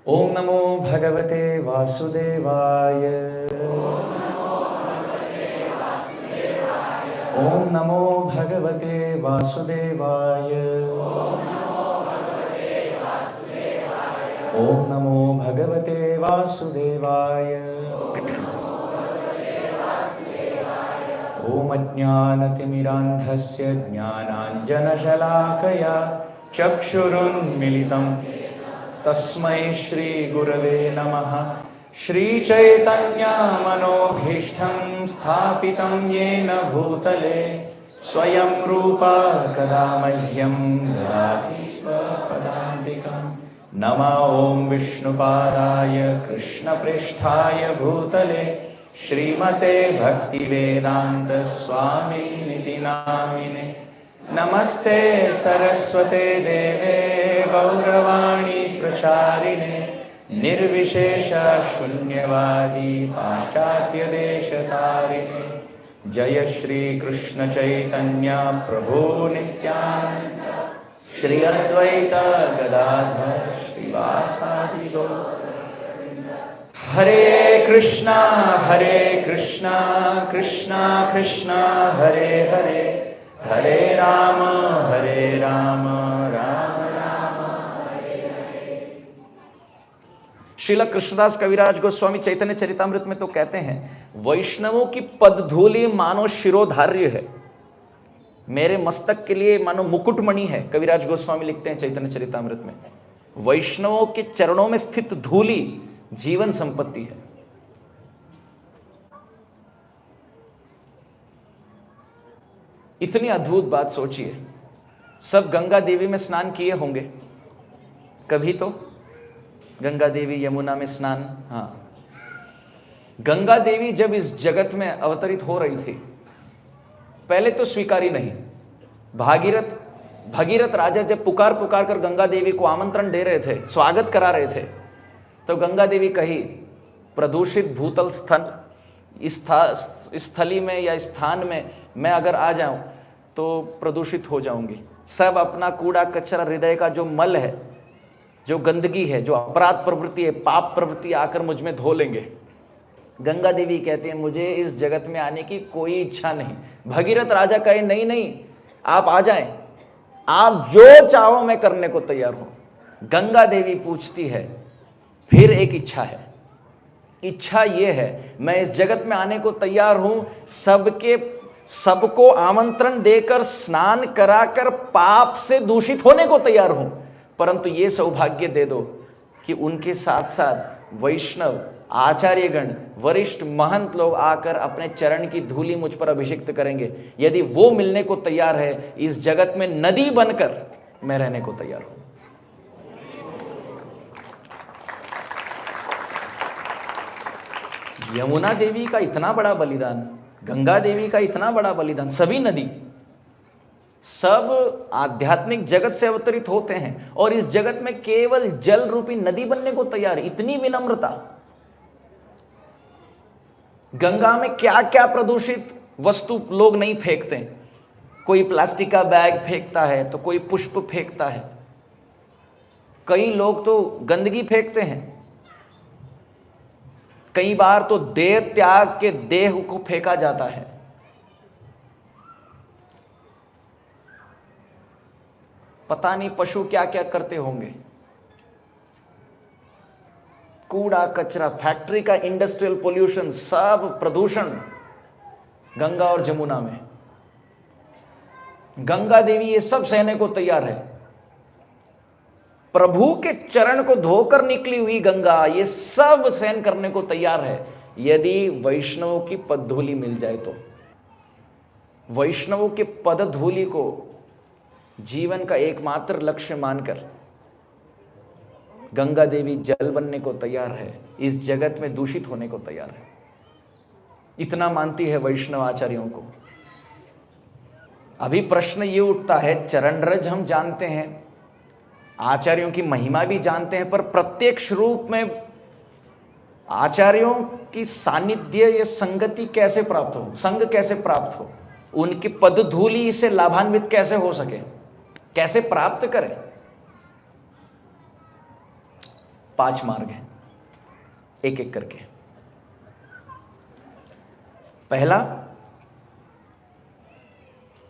ओम नमो भगवते वासुदेवाय। ओम नमो भगवते वासुदेवाय। ओम नमो भगवते वासुदेवाय। ओम अज्ञानतिमिरान्धस्य ज्ञानाञ्जनशलाकया चक्षुरुन्मिलितं तस्मै श्रीगुरवे नमः। श्रीचैतन्यमनोभीष्टं स्थापितं येन भूतले स्वयं रूपा कदा मह्यं ददाति स्वपदान्तिकं। नमः ॐ विष्णुपादाय कृष्णप्रेष्ठाय भूतले श्रीमते भक्तिवेदांत स्वामिनिति नामिने। नमस्ते सरस्वते देवे गौरवाणी प्रचारिणे निर्विशेष शून्यवादी पाश्चात्य देशतारिणे। जय श्री कृष्ण चैतन्य प्रभु नित्यानंद श्री अद्वैत गदाधर श्रीवासादि गौर। हरे कृष्णा कृष्णा कृष्णा हरे हरे, हरे राम राम राम हरे हरे। श्रील कृष्णदास कविराज गोस्वामी चैतन्य चरितामृत में तो कहते हैं, वैष्णवों की पदधूलि मानो शिरोधार्य है, मेरे मस्तक के लिए मानो मुकुटमणि है। कविराज गोस्वामी लिखते हैं चैतन्य चरितामृत में, वैष्णवों के चरणों में स्थित धूलि जीवन संपत्ति है। इतनी अद्भुत बात सोचिए। सब गंगा देवी में स्नान किए होंगे कभी तो, गंगा देवी यमुना में स्नान। हाँ, गंगा देवी जब इस जगत में अवतरित हो रही थी, पहले तो स्वीकारी नहीं। भगीरथ राजा जब पुकार कर गंगा देवी को आमंत्रण दे रहे थे, स्वागत करा रहे थे, तो गंगा देवी कही, प्रदूषित भूतल स्थली में या स्थान में मैं अगर आ जाऊं तो प्रदूषित हो जाऊंगी। सब अपना कूड़ा कचरा, हृदय का जो मल है, जो गंदगी है, जो अपराध प्रवृत्ति है, पाप प्रवृत्ति आकर मुझ में धो लेंगे। गंगा देवी कहते हैं, मुझे इस जगत में आने की कोई इच्छा नहीं। भगीरथ राजा कहे, नहीं नहीं, आप आ जाएं, आप जो चाहो मैं करने को तैयार हूं। गंगा देवी पूछती है, फिर एक इच्छा है। इच्छा यह है, मैं इस जगत में आने को तैयार हूं, सबको आमंत्रण देकर स्नान कराकर पाप से दूषित होने को तैयार हूं, परंतु यह सौभाग्य दे दो कि उनके साथ साथ वैष्णव आचार्यगण, वरिष्ठ महंत लोग आकर अपने चरण की धूलि मुझ पर अभिषिक्त करेंगे। यदि वो मिलने को तैयार है, इस जगत में नदी बनकर मैं रहने को तैयार हूं। यमुना देवी का इतना बड़ा बलिदान, गंगा देवी का इतना बड़ा बलिदान, सभी नदी, सब आध्यात्मिक जगत से अवतरित होते हैं और इस जगत में केवल जल रूपी नदी बनने को तैयार है। इतनी विनम्रता। गंगा में क्या क्या प्रदूषित वस्तु लोग नहीं फेंकते। कोई प्लास्टिक का बैग फेंकता है तो कोई पुष्प फेंकता है, कई लोग तो गंदगी फेंकते हैं, कई बार तो देह त्याग के देह को फेंका जाता है। पता नहीं पशु क्या क्या करते होंगे। कूड़ा कचरा, फैक्ट्री का इंडस्ट्रियल पोल्यूशन, सब प्रदूषण गंगा और जमुना में। गंगा देवी ये सब सहने को तैयार है। प्रभु के चरण को धोकर निकली हुई गंगा ये सब सहन करने को तैयार है, यदि वैष्णवों की पदधूलि मिल जाए तो। वैष्णवों के पदधूलि को जीवन का एकमात्र लक्ष्य मानकर गंगा देवी जल बनने को तैयार है, इस जगत में दूषित होने को तैयार है। इतना मानती है वैष्णव आचार्यों को। अभी प्रश्न ये उठता है, चरण रज हम जानते हैं, आचार्यों की महिमा भी जानते हैं, पर प्रत्यक्ष रूप में आचार्यों की सानिध्य या संगति कैसे प्राप्त हो, संग कैसे प्राप्त हो, उनकी पदधूलि से लाभान्वित कैसे हो सके, कैसे प्राप्त करें। 5 मार्ग हैं, एक एक करके। पहला,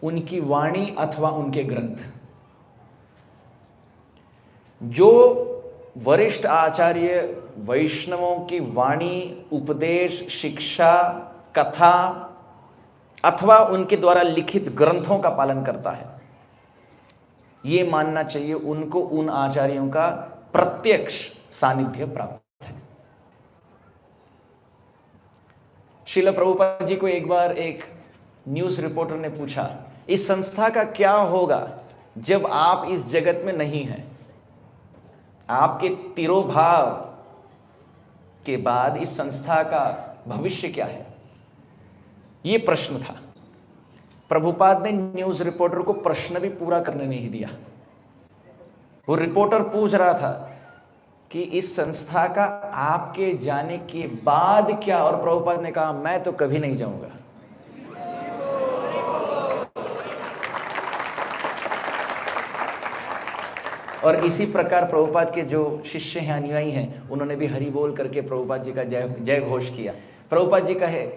उनकी वाणी अथवा उनके ग्रंथ। जो वरिष्ठ आचार्य वैष्णवों की वाणी, उपदेश, शिक्षा, कथा अथवा उनके द्वारा लिखित ग्रंथों का पालन करता है, ये मानना चाहिए उनको उन आचार्यों का प्रत्यक्ष सानिध्य प्राप्त है। श्रील प्रभुपाद जी को एक बार एक न्यूज रिपोर्टर ने पूछा, इस संस्था का क्या होगा जब आप इस जगत में नहीं हैं? आपके तिरोभाव के बाद इस संस्था का भविष्य क्या है? ये प्रश्न था। प्रभुपाद ने न्यूज रिपोर्टर को प्रश्न भी पूरा करने नहीं दिया। वो रिपोर्टर पूछ रहा था कि इस संस्था का आपके जाने के बाद क्या, और प्रभुपाद ने कहा मैं तो कभी नहीं जाऊंगा। और इसी प्रकार प्रभुपाद के जो शिष्य हैं, अनुयायी हैं, उन्होंने भी हरि बोल करके प्रभुपाद जी का जय जय घोष किया। प्रभुपाद जी कहे,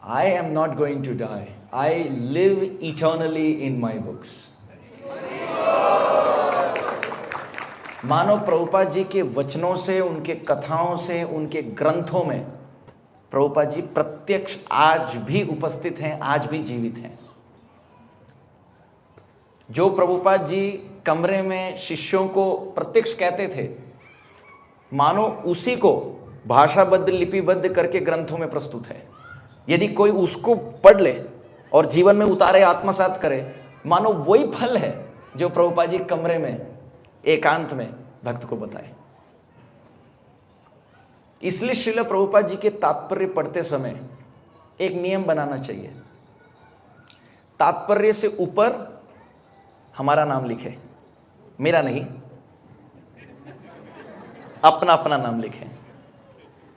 I am not going to die, I live eternally in my books. मानो प्रभुपाद जी के वचनों से, उनके कथाओं से, उनके ग्रंथों में प्रभुपाद जी प्रत्यक्ष आज भी उपस्थित हैं, आज भी जीवित हैं। जो प्रभुपाद जी कमरे में शिष्यों को प्रत्यक्ष कहते थे, मानो उसी को भाषाबद्ध, लिपिबद्ध करके ग्रंथों में प्रस्तुत है। यदि कोई उसको पढ़ ले और जीवन में उतारे, आत्मसात करे, मानो वही फल है जो प्रभुपाद जी कमरे में एकांत में भक्त को बताए। इसलिए श्रील प्रभुपाद जी के तात्पर्य पढ़ते समय एक नियम बनाना चाहिए, तात्पर्य से ऊपर हमारा नाम लिखे, मेरा नहीं, अपना अपना नाम लिखें।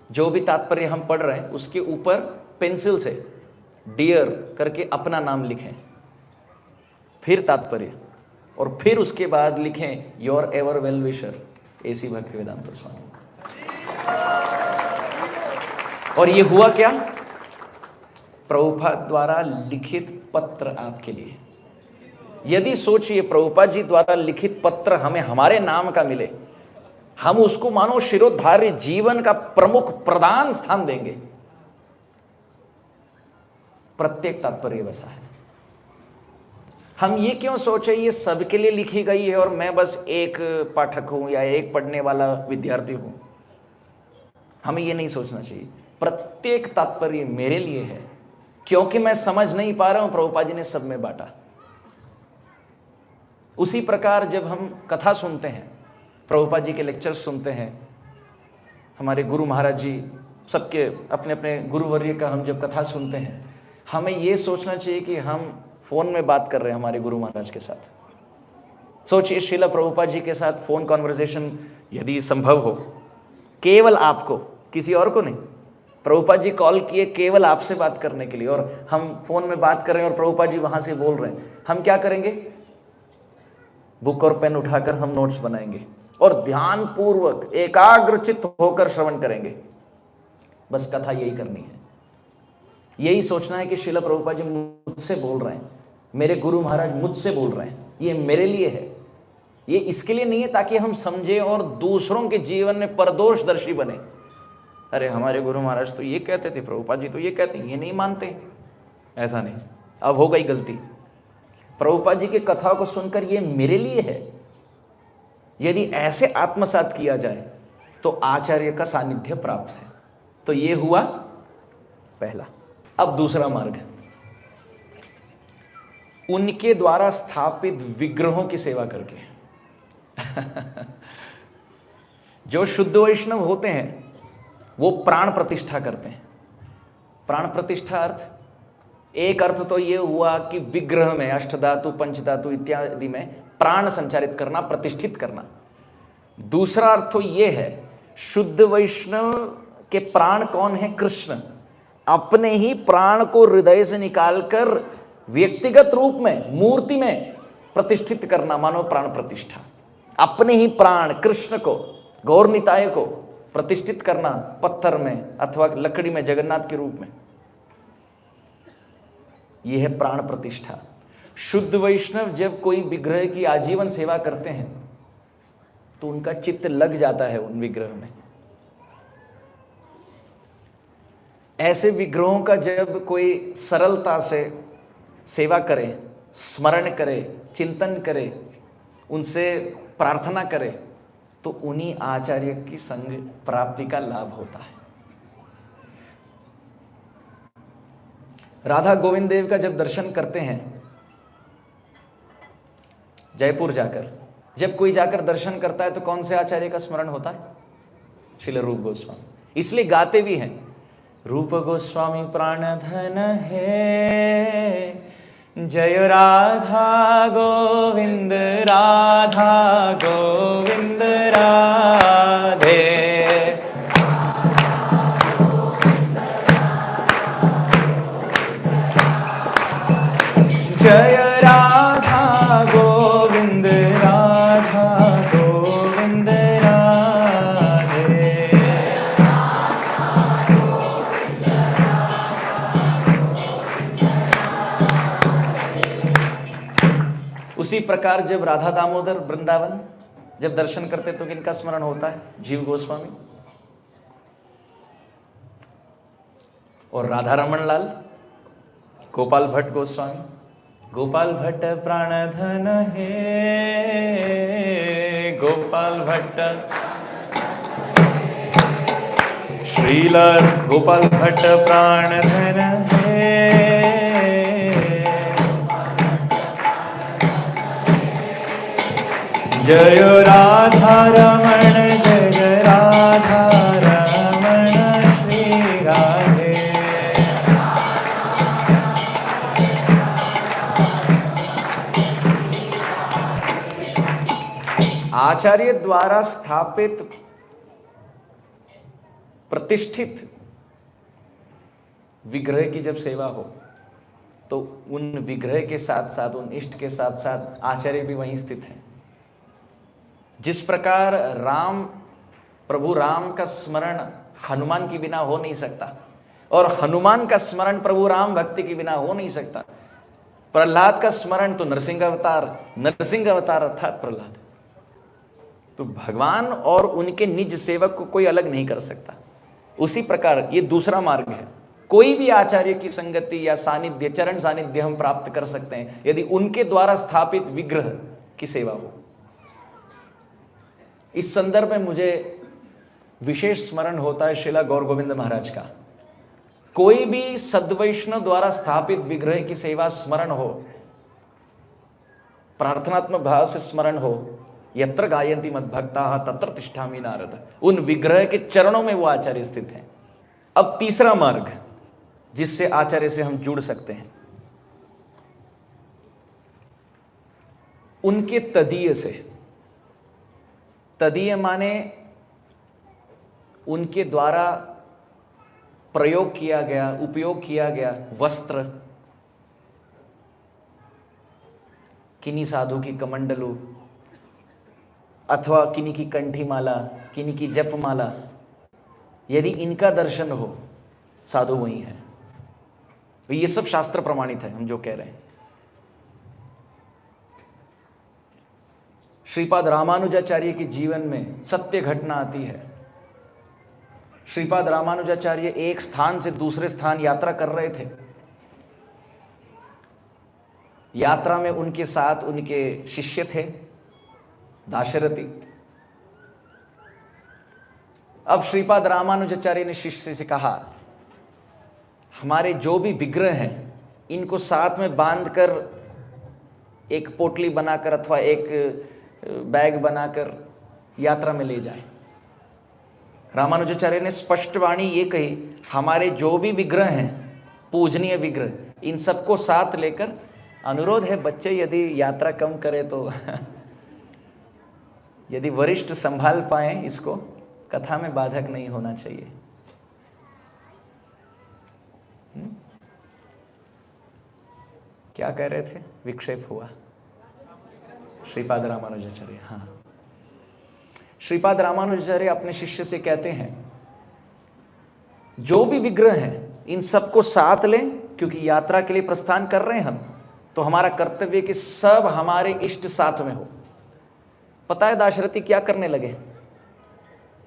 जो भी तात्पर्य हम पढ़ रहे हैं उसके ऊपर पेंसिल से डियर करके अपना नाम लिखें, फिर तात्पर्य, और फिर उसके बाद लिखें your ever well wisher AC Bhaktivedanta Swami. और ये हुआ क्या? प्रभुपाद द्वारा लिखित पत्र आपके लिए। यदि सोचिए प्रभुपाद जी द्वारा लिखित पत्र हमें हमारे नाम का मिले, हम उसको मानो शिरोधार्य जीवन का प्रमुख प्रधान स्थान देंगे। प्रत्येक तात्पर्य वैसा है। हम ये क्यों सोचे ये सबके लिए लिखी गई है और मैं बस एक पाठक हूं या एक पढ़ने वाला विद्यार्थी हूं? हमें ये नहीं सोचना चाहिए। प्रत्येक तात्पर्य मेरे लिए है, क्योंकि मैं समझ नहीं पा रहा हूं, प्रभुपाद जी ने सब में बांटा। उसी प्रकार जब हम कथा सुनते हैं, प्रभुपाद जी के लेक्चर्स सुनते हैं, हमारे गुरु महाराज जी सबके अपने अपने गुरुवर्य का हम जब कथा सुनते हैं, हमें ये सोचना चाहिए कि हम फोन में बात कर रहे हैं हमारे गुरु महाराज के साथ। सोचिए श्रील प्रभुपाद जी के साथ फोन कॉन्वर्सेशन यदि संभव हो, केवल आपको, किसी और को नहीं। प्रभुपाद जी कॉल किए केवल आपसे बात करने के लिए, और हम फोन में बात कर रहे हैं और प्रभुपाद जी वहां से बोल रहे हैं। हम क्या करेंगे? बुक और पेन उठाकर हम नोट्स बनाएंगे और ध्यान पूर्वक एकाग्रचित्त होकर श्रवण करेंगे। बस कथा यही करनी है। यही सोचना है कि श्रील प्रभुपाद जी मुझसे बोल रहे हैं, मेरे गुरु महाराज मुझसे बोल रहे हैं, ये मेरे लिए है। ये इसके लिए नहीं है ताकि हम समझे और दूसरों के जीवन में परदोषदर्शी बने। अरे हमारे गुरु महाराज तो ये कहते थे, प्रभुपाद जी तो ये कहते हैं, ये नहीं मानते। ऐसा नहीं। अब हो गई गलती। प्रभुपाद जी की कथाओं को सुनकर ये मेरे लिए है, यदि ऐसे आत्मसात किया जाए तो आचार्य का सानिध्य प्राप्त है। तो ये हुआ पहला। अब दूसरा मार्ग, उनके द्वारा स्थापित विग्रहों की सेवा करके। जो शुद्ध वैष्णव होते हैं वो प्राण प्रतिष्ठा करते हैं। प्राण प्रतिष्ठा अर्थ, एक अर्थ तो ये हुआ कि विग्रह में अष्टधातु, पंचधातु इत्यादि में प्राण संचारित करना, प्रतिष्ठित करना। दूसरा अर्थ तो ये है, शुद्ध वैष्णव के प्राण कौन है? कृष्ण। अपने ही प्राण को हृदय से निकालकर व्यक्तिगत रूप में, मूर्ति में प्रतिष्ठित करना, मानो प्राण प्रतिष्ठा। अपने ही प्राण कृष्ण को गौर निताय को प्रतिष्ठित करना पत्थर में अथवा लकड़ी में जगन्नाथ के रूप में, यह है प्राण प्रतिष्ठा। शुद्ध वैष्णव जब कोई विग्रह की आजीवन सेवा करते हैं तो उनका चित्त लग जाता है उन विग्रह में। ऐसे विग्रहों का जब कोई सरलता से सेवा करे, स्मरण करे, चिंतन करे, उनसे प्रार्थना करे, तो उन्हीं आचार्य की संग प्राप्ति का लाभ होता है। राधा गोविंद देव का जब दर्शन करते हैं जयपुर जाकर, जब कोई जाकर दर्शन करता है तो कौन से आचार्य का स्मरण होता है? श्रील रूप गोस्वामी। इसलिए गाते भी हैं, रूप गोस्वामी प्राण धन है, जय राधा गोविंद राधा गोविंद राधे। जय राधा गोविंद राधा गोविंद राधे। उसी प्रकार जब राधा दामोदर वृंदावन जब दर्शन करते तो किनका स्मरण होता है? जीव गोस्वामी। और राधा रमन लाल गोपाल भट्ट गोस्वामी। गोपाल भट्ट प्राण धन है, गोपाल भट्ट श्रील गोपाल भट्ट प्राण धन है। जय राधा रमण जय राधा रमण श्री राधे। आचार्य द्वारा स्थापित प्रतिष्ठित विग्रह की जब सेवा हो तो उन विग्रह के साथ साथ, उन इष्ट के साथ साथ आचार्य भी वहीं स्थित हैं। जिस प्रकार राम, प्रभु राम का स्मरण हनुमान के बिना हो नहीं सकता और हनुमान का स्मरण प्रभु राम भक्ति के बिना हो नहीं सकता, प्रहलाद का स्मरण तो नरसिंह अवतार अर्थात प्रहलाद। तो भगवान और उनके निज सेवक को कोई अलग नहीं कर सकता। उसी प्रकार ये दूसरा मार्ग है, कोई भी आचार्य की संगति या सानिध्य, चरण सानिध्य हम प्राप्त कर सकते हैं यदि उनके द्वारा स्थापित विग्रह की सेवा हो। इस संदर्भ में मुझे विशेष स्मरण होता है श्रीला गौर गोविंद महाराज का। कोई भी सद्वैष्णव द्वारा स्थापित विग्रह की सेवा स्मरण हो, प्रार्थनात्मक भाव से स्मरण हो, यत्र गायन्ति मद्भक्ताः तत्र तिष्ठामि नारद, उन विग्रह के चरणों में वो आचार्य स्थित हैं। अब तीसरा मार्ग जिससे आचार्य से हम जुड़ सकते हैं, उनके तदीय से। तदीय माने उनके द्वारा प्रयोग किया गया, उपयोग किया गया वस्त्र, किन्हीं साधु की कमंडलू अथवा किन्हीं की कंठी माला, किन्हीं की जप माला, यदि इनका दर्शन हो, साधु वही है। तो ये सब शास्त्र प्रमाणित है हम जो कह रहे हैं। श्रीपाद रामानुजाचार्य के जीवन में सत्य घटना आती है। श्रीपाद रामानुजाचार्य एक स्थान से दूसरे स्थान यात्रा कर रहे थे। यात्रा में उनके साथ उनके शिष्य थे दाशरथी। अब श्रीपाद रामानुजाचार्य ने शिष्य से कहा, हमारे जो भी विग्रह हैं इनको साथ में बांधकर एक पोटली बनाकर अथवा एक बैग बनाकर यात्रा में ले जाएं। रामानुजाचार्य ने स्पष्ट वाणी ये कही, हमारे जो भी विग्रह हैं, पूजनीय विग्रह, इन सबको साथ लेकर, अनुरोध है बच्चे यदि यात्रा कम करे तो यदि वरिष्ठ संभाल पाए इसको, कथा में बाधक नहीं होना चाहिए। क्या कह रहे थे? विक्षेप हुआ। श्रीपाद रामानुजाचार्य, हाँ। श्रीपाद रामानुजाचार्य अपने शिष्य से कहते हैं, जो भी विग्रह हैं इन सबको साथ लें, क्योंकि यात्रा के लिए प्रस्थान कर रहे हैं हम, तो हमारा कर्तव्य है कि सब हमारे इष्ट साथ में हो। पता है दाशरथी क्या करने लगे?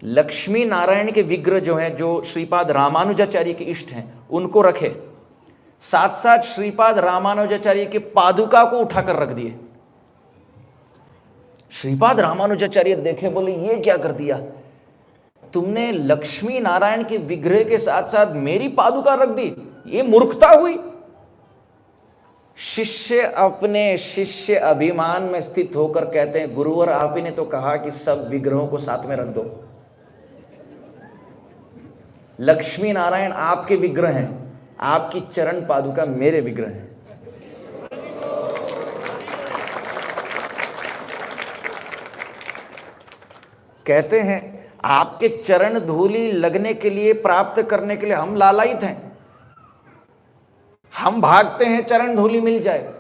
लक्ष्मी नारायण के विग्रह जो हैं, जो श्रीपाद रामानुजाचार्य के इष्ट हैं, उनको रखे, साथ साथ श्रीपाद रामानुजाचार्य के पादुका को उठाकर रख दिए। श्रीपाद रामानुजाचार्य देखे, बोले ये क्या कर दिया तुमने? लक्ष्मी नारायण के विग्रह के साथ साथ मेरी पादुका रख दी, ये मूर्खता हुई। शिष्य अपने शिष्य अभिमान में स्थित होकर कहते हैं, गुरुवर आप ही ने तो कहा कि सब विग्रहों को साथ में रख दो। लक्ष्मी नारायण आपके विग्रह हैं, आपकी चरण पादुका मेरे विग्रह हैं। कहते हैं आपके चरण धूलि लगने के लिए, प्राप्त करने के लिए हम लालायित हैं, हम भागते हैं चरण धूलि मिल जाए,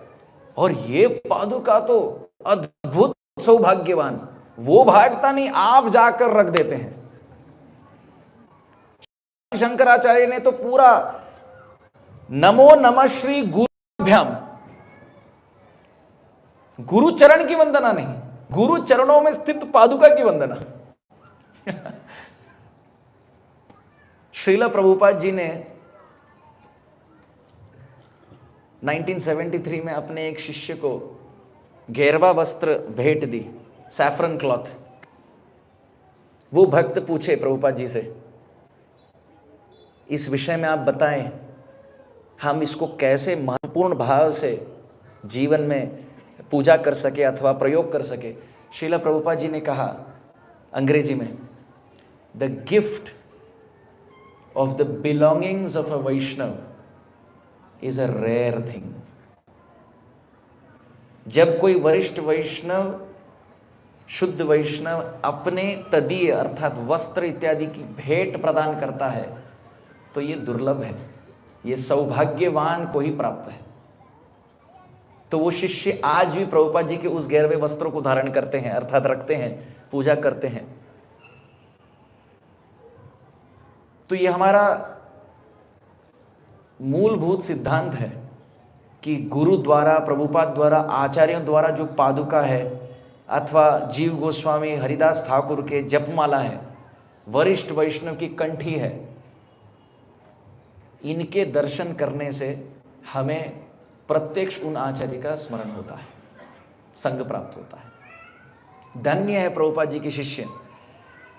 और ये पादुका तो अद्भुत सौभाग्यवान, वो भागता नहीं, आप जाकर रख देते हैं। शंकराचार्य ने तो पूरा नमो नमः श्री गुरुभ्याम, गुरु चरण की वंदना नहीं, गुरु चरणों में स्थित पादुका की वंदना। श्रील प्रभुपाद जी ने 1973 में अपने एक शिष्य को घेरवा वस्त्र भेंट दी, सैफरन क्लॉथ। वो भक्त पूछे प्रभुपाद जी से, इस विषय में आप बताएं, हम इसको कैसे महत्वपूर्ण भाव से जीवन में पूजा कर सके अथवा प्रयोग कर सके। श्रील प्रभुपाद जी ने कहा अंग्रेजी में, the gift of the belongings of a Vaishnava is a rare thing. जब कोई वरिष्ठ वैष्णव, शुद्ध वैष्णव अपने तदीय अर्थात वस्त्र इत्यादि की भेंट प्रदान करता है, तो ये दुर्लभ है, ये सौभाग्यवान को ही प्राप्त है। तो वो शिष्य आज भी प्रभुपाद जी के उस घेरवे वस्त्रों को धारण करते हैं, अर्थात रखते हैं, पूजा करते हैं। तो ये हमारा मूलभूत सिद्धांत है कि गुरु द्वारा, प्रभुपाद द्वारा, आचार्यों द्वारा जो पादुका है, अथवा जीव गोस्वामी हरिदास ठाकुर के जपमाला है, वरिष्ठ वैष्णव की कंठी है, इनके दर्शन करने से हमें प्रत्यक्ष उन आचार्य का स्मरण होता है, संग प्राप्त होता है। धन्य है प्रभुपाद जी के शिष्य।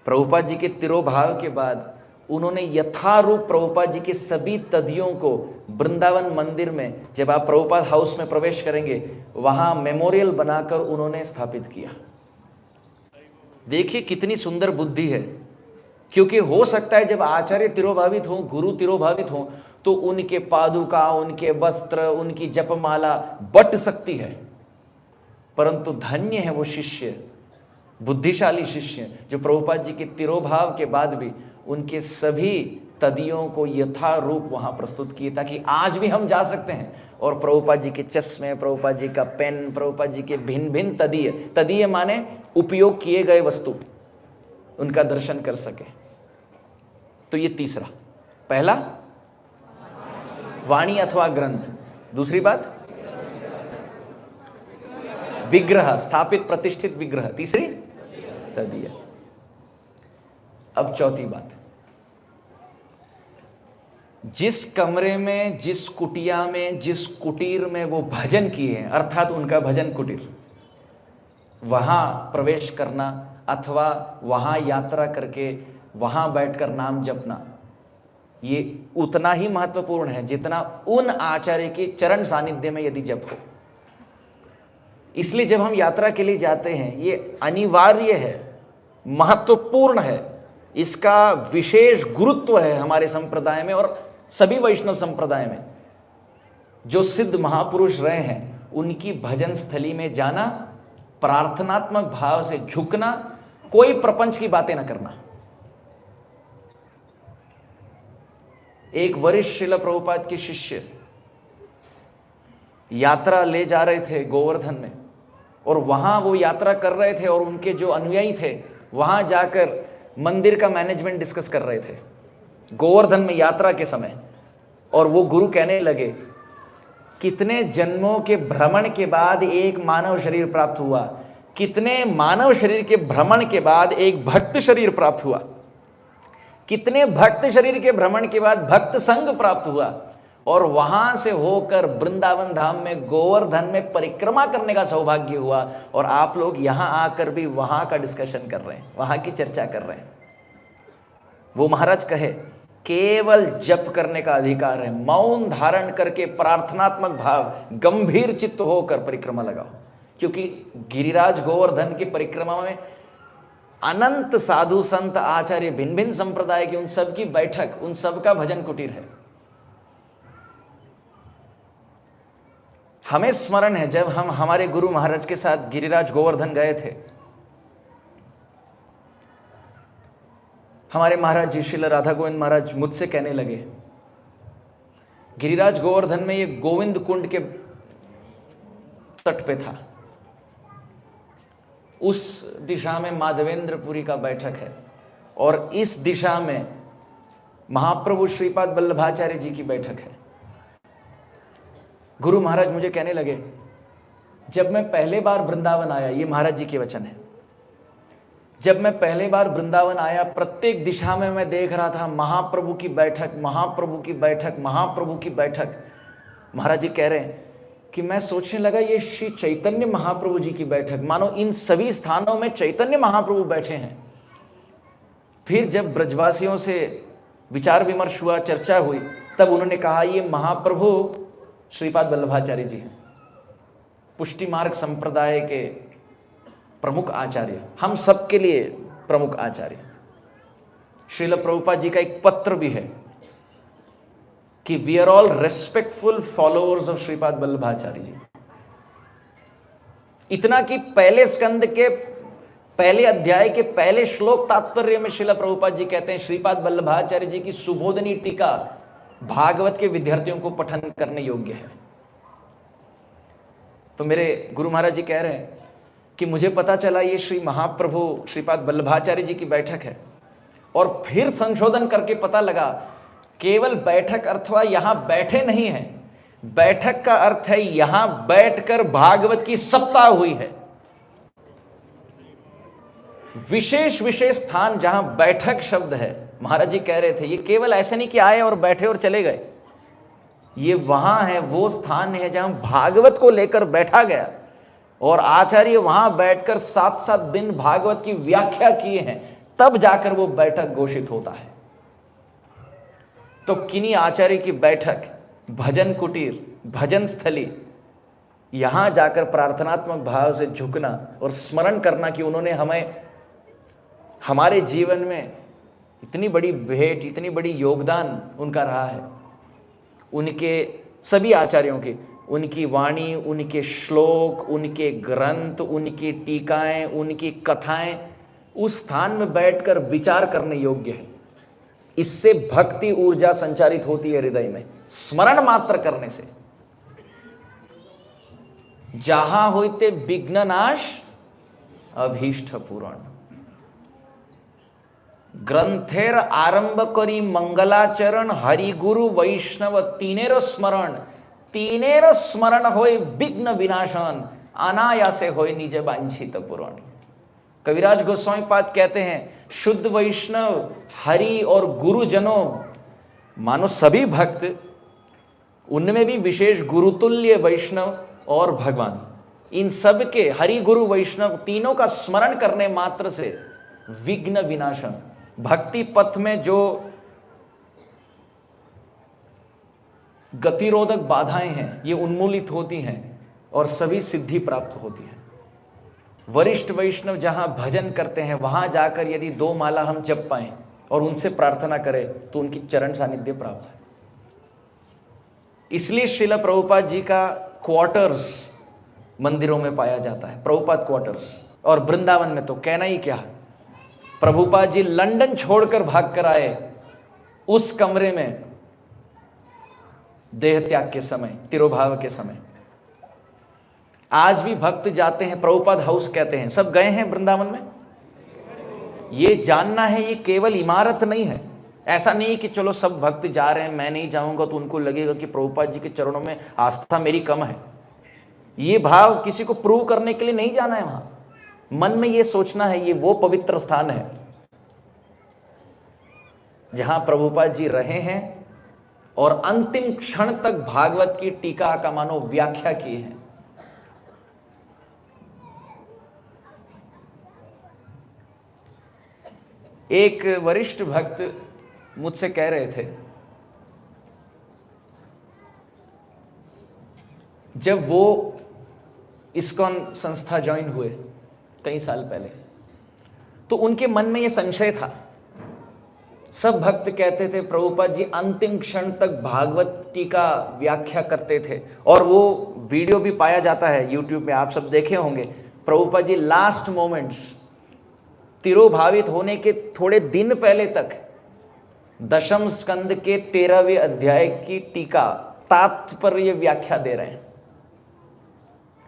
प्रभुपाद जी के तिरोभाव के बाद उन्होंने यथारूप प्रभुपाद जी के सभी तदियों को वृंदावन मंदिर में, जब आप प्रभुपाद हाउस में प्रवेश करेंगे, वहां मेमोरियल बनाकर उन्होंने स्थापित किया। देखिए कितनी सुंदर बुद्धि है, क्योंकि हो सकता है जब आचार्य तिरोभावित हों, गुरु तिरोभावित हों, तो उनके पादुका, उनके वस्त्र, उनकी जपमाला बट सकती है, परंतु धन्य है वो शिष्य, बुद्धिशाली शिष्य, जो प्रभुपाद जी के तिरोभाव के बाद भी उनके सभी तदियों को यथारूप वहां प्रस्तुत किए, ताकि आज भी हम जा सकते हैं और प्रभुपाद जी के चश्मे, प्रभुपाद जी का पेन, प्रभुपाद जी के भिन्न भिन्न तदीय, तदीय माने उपयोग किए गए वस्तु, उनका दर्शन कर सके। तो ये तीसरा, पहला वाणी अथवा ग्रंथ, दूसरी बात विग्रह, स्थापित प्रतिष्ठित विग्रह, तीसरी तदीय। अब चौथी बात, जिस कमरे में, जिस कुटिया में, जिस कुटीर में वो भजन किए हैं, अर्थात उनका भजन कुटीर, वहां प्रवेश करना अथवा वहां यात्रा करके वहां बैठकर नाम जपना, ये उतना ही महत्वपूर्ण है जितना उन आचार्य के चरण सानिध्य में यदि जप हो। इसलिए जब हम यात्रा के लिए जाते हैं, ये अनिवार्य है, महत्वपूर्ण है, इसका विशेष गुरुत्व है हमारे संप्रदाय में और सभी वैष्णव संप्रदाय में। जो सिद्ध महापुरुष रहे हैं, उनकी भजन स्थली में जाना, प्रार्थनात्मक भाव से झुकना, कोई प्रपंच की बातें न करना। एक वरिष्ठ श्रील प्रभुपाद के शिष्य यात्रा ले जा रहे थे गोवर्धन में, और वहां वो यात्रा कर रहे थे और उनके जो अनुयायी थे वहां जाकर मंदिर का मैनेजमेंट डिस्कस कर रहे थे गोवर्धन में यात्रा के समय। और वो गुरु कहने लगे, कितने जन्मों के भ्रमण के बाद एक मानव शरीर प्राप्त हुआ, कितने मानव शरीर के भ्रमण के बाद एक भक्त शरीर प्राप्त हुआ, कितने भक्त शरीर के भ्रमण के बाद भक्त संग प्राप्त हुआ, और वहां से होकर वृंदावन धाम में गोवर्धन में परिक्रमा करने का सौभाग्य हुआ। और आप लोग यहां आकर भी वहां का डिस्कशन कर रहे हैं, वहां की चर्चा कर रहे हैं। वो महाराज कहे, केवल जप करने का अधिकार है, मौन धारण करके प्रार्थनात्मक भाव, गंभीर चित्त होकर परिक्रमा लगाओ। क्योंकि गिरिराज गोवर्धन की परिक्रमा में अनंत साधु संत आचार्य भिन्न भिन्न संप्रदाय के, उन सब की बैठक, उन सब का भजन कुटीर है। हमें स्मरण है जब हम हमारे गुरु महाराज के साथ गिरिराज गोवर्धन गए थे, हमारे महाराज जी श्रील राधा गोविंद महाराज मुझसे कहने लगे, गिरिराज गोवर्धन में ये गोविंद कुंड के तट पे था, उस दिशा में माधवेंद्रपुरी का बैठक है, और इस दिशा में महाप्रभु श्रीपाद वल्लभाचार्य जी की बैठक है। गुरु महाराज मुझे कहने लगे, जब मैं पहले बार वृंदावन आया, ये महाराज जी के वचन है, जब मैं पहले बार वृंदावन आया, प्रत्येक दिशा में मैं देख रहा था महाप्रभु की बैठक, महाप्रभु की बैठक, महाप्रभु की बैठक। महाराज जी कह रहे हैं कि मैं सोचने लगा ये श्री चैतन्य महाप्रभु जी की बैठक, मानो इन सभी स्थानों में चैतन्य महाप्रभु बैठे हैं। फिर जब ब्रजवासियों से विचार विमर्श हुआ, चर्चा हुई, तब उन्होंने कहा ये महाप्रभु श्रीपाद वल्लभाचार्य जी हैं, पुष्टि मार्ग संप्रदाय के प्रमुख आचार्य, हम सबके लिए प्रमुख आचार्य। श्रील प्रभुपाद जी का एक पत्र भी है कि we are all respectful followers of Shripad Vallabhacharya ji. इतना कि पहले स्कंद के पहले अध्याय के पहले श्लोक तात्पर्य में श्रील प्रभुपाद जी कहते हैं, श्रीपाद वल्लभाचार्य जी की सुबोधनी टीका भागवत के विद्यार्थियों को पठन करने योग्य है। तो मेरे गुरु महाराज जी कह रहे हैं कि मुझे पता चला ये श्री महाप्रभु श्रीपाद वल्लभाचार्य जी की बैठक है, और फिर संशोधन करके पता लगा केवल बैठक अथवा यहां बैठे नहीं है, बैठक का अर्थ है यहां बैठकर भागवत की सप्ताह हुई है। विशेष विशेष स्थान जहां बैठक शब्द है, महाराज जी कह रहे थे ये केवल ऐसे नहीं कि आए और बैठे और चले गए, ये वहां है, वो स्थान है जहां भागवत को लेकर बैठा गया, और आचार्य वहां बैठकर 7-7 दिन भागवत की व्याख्या किए हैं, तब जाकर वो बैठक घोषित होता है। तो किन्हीं आचार्य की बैठक, भजन कुटीर, भजन स्थली, यहां जाकर प्रार्थनात्मक भाव से झुकना और स्मरण करना कि उन्होंने हमें हमारे जीवन में इतनी बड़ी भेंट, इतनी बड़ी योगदान उनका रहा है। उनके सभी आचार्यों के, उनकी वाणी, उनके श्लोक, उनके ग्रंथ, उनकी टीकाएं, उनकी कथाएं उस स्थान में बैठकर विचार करने योग्य है। इससे भक्ति ऊर्जा संचारित होती है हृदय में, स्मरण मात्र करने से। जहां होते विघ्न नाश अभीष्ट पूरण, ग्रंथेर आरंभ करी मंगलाचरण, हरिगुरु वैष्णव तीनेर स्मरण, तीनेर स्मरण होय विघ्न विनाशन, अनायासे होय निज वांछित पूरण। कविराज गोस्वामी पाद कहते हैं शुद्ध वैष्णव, हरि और गुरुजनों, मानो सभी भक्त, उनमें भी विशेष गुरुतुल्य वैष्णव और भगवान, इन सब के हरि गुरु वैष्णव तीनों का स्मरण करने मात्र से विघ्न विनाशन, भक्ति पथ में जो गतिरोधक बाधाएं हैं ये उन्मूलित होती हैं और सभी सिद्धि प्राप्त होती है। वरिष्ठ वैष्णव जहां भजन करते हैं वहां जाकर यदि 2 माला हम जप पाएं और उनसे प्रार्थना करें तो उनकी चरण सानिध्य प्राप्त है। इसलिए श्रील प्रभुपाद जी का क्वार्टर्स मंदिरों में पाया जाता है, प्रभुपाद क्वार्टर्स। और वृंदावन में तो कहना ही क्या, प्रभुपाद जी लंदन छोड़कर भागकर आए उस कमरे में देह त्याग के समय, तिरोभाव के समय। आज भी भक्त जाते हैं, प्रभुपाद हाउस कहते हैं, सब गए हैं वृंदावन में। ये जानना है, ये केवल इमारत नहीं है। ऐसा नहीं कि चलो सब भक्त जा रहे हैं, मैं नहीं जाऊंगा तो उनको लगेगा कि प्रभुपाद जी के चरणों में आस्था मेरी कम है। ये भाव किसी को प्रूव करने के लिए नहीं जाना है। वहां मन में ये सोचना है, ये वो पवित्र स्थान है जहां प्रभुपाद जी रहे हैं और अंतिम क्षण तक भागवत की टीका का मानो व्याख्या की है। एक वरिष्ठ भक्त मुझसे कह रहे थे, जब वो इस्कॉन संस्था ज्वाइन हुए कई साल पहले, तो उनके मन में ये संशय था। सब भक्त कहते थे प्रभुपाद जी अंतिम क्षण तक भागवत टीका व्याख्या करते थे, और वो वीडियो भी पाया जाता है यूट्यूब पे, आप सब देखे होंगे। प्रभुपाद जी लास्ट मोमेंट्स, तिरोभावित होने के थोड़े दिन पहले तक दशम स्कंद के 13वें अध्याय की टीका तात्पर्य व्याख्या दे रहे हैं,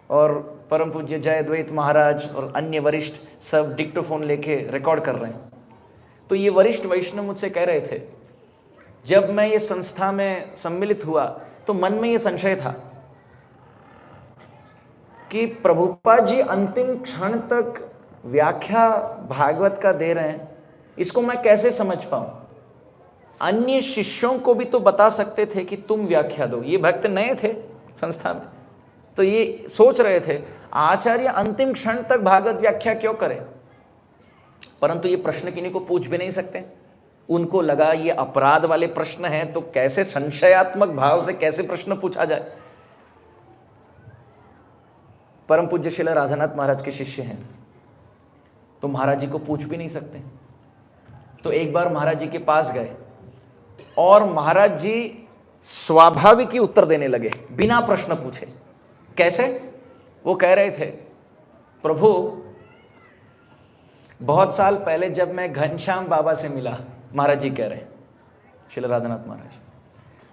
और परम पूज्य जयद्वैत महाराज और अन्य वरिष्ठ सब डिक्टोफोन लेके रिकॉर्ड कर रहे हैं। तो ये वरिष्ठ वैष्णव मुझसे कह रहे थे, जब मैं ये संस्था में सम्मिलित हुआ तो मन में ये संशय था कि प्रभुपाद जी अंतिम क्षण तक व्याख्या भागवत का दे रहे हैं, इसको मैं कैसे समझ पाऊं। अन्य शिष्यों को भी तो बता सकते थे कि तुम व्याख्या दो। ये भक्त नए थे संस्था में, तो ये सोच रहे थे आचार्य अंतिम क्षण तक भागवत व्याख्या क्यों करें। परंतु ये प्रश्न किन्हीं को पूछ भी नहीं सकते। उनको लगा ये अपराध वाले प्रश्न हैं, तो कैसे संशयात्मक भाव से कैसे प्रश्न पूछा जाए। परम पूज्य श्रील राधानाथ महाराज के शिष्य हैं, तो महाराज जी को पूछ भी नहीं सकते। तो एक बार महाराज जी के पास गए और महाराज जी स्वाभाविक ही उत्तर देने लगे बिना प्रश्न पूछे। कैसे? वो कह रहे थे, प्रभु बहुत साल पहले जब मैं घनश्याम बाबा से मिला, महाराज जी कह रहे हैं श्रील राधानाथ महाराज,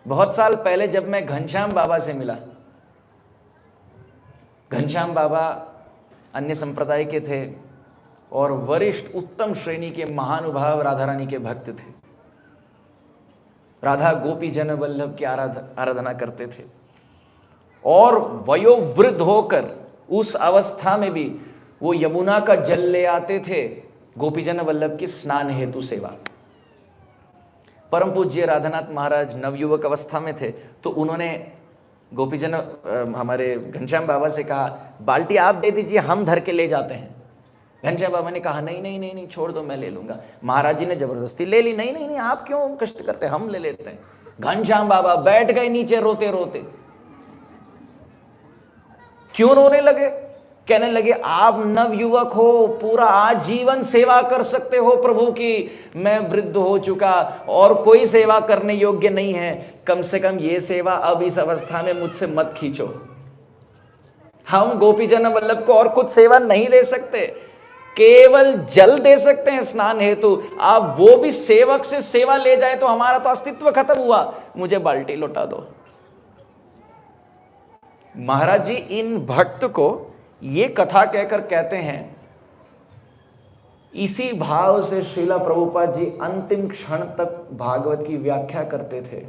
बहुत साल पहले जब मैं घनश्याम बाबा से मिला, घनश्याम बाबा अन्य संप्रदाय के थे और वरिष्ठ उत्तम श्रेणी के महानुभाव राधा रानी के भक्त थे। राधा गोपी जन वल्लभ की आराधना करते थे, और वयोवृद्ध होकर उस अवस्था में भी वो यमुना का जल ले आते थे गोपीजन वल्लभ की स्नान हेतु सेवा। परम पूज्य राधानाथ महाराज नवयुवक अवस्था में थे, तो उन्होंने गोपीजन हमारे घनश्याम बाबा से कहा, बाल्टी आप दे दीजिए, हम धर के ले जाते हैं। घनश्याम बाबा ने कहा, नहीं नहीं नहीं नहीं, छोड़ दो, मैं ले लूंगा। महाराज जी ने जबरदस्ती ले ली। नहीं नहीं नहीं, आप क्यों कष्ट करते, हम ले लेते हैं। घनश्याम बाबा बैठ गए नीचे रोते रोते। क्यों रोने लगे? कहने लगे, आप नवयुवक हो, पूरा आजीवन सेवा कर सकते हो प्रभु की, मैं वृद्ध हो चुका और कोई सेवा करने योग्य नहीं है, कम से कम ये सेवा अब इस अवस्था में मुझसे मत खींचो। हम गोपीजन वल्लभ को और कुछ सेवा नहीं दे सकते, केवल जल दे सकते हैं स्नान हेतु। आप वो भी सेवक से सेवा ले जाए तो हमारा तो अस्तित्व खत्म हुआ, मुझे बाल्टी लौटा दो। महाराज जी इन भक्त को ये कथा कहकर कहते हैं, इसी भाव से श्रीला प्रभुपाद जी अंतिम क्षण तक भागवत की व्याख्या करते थे।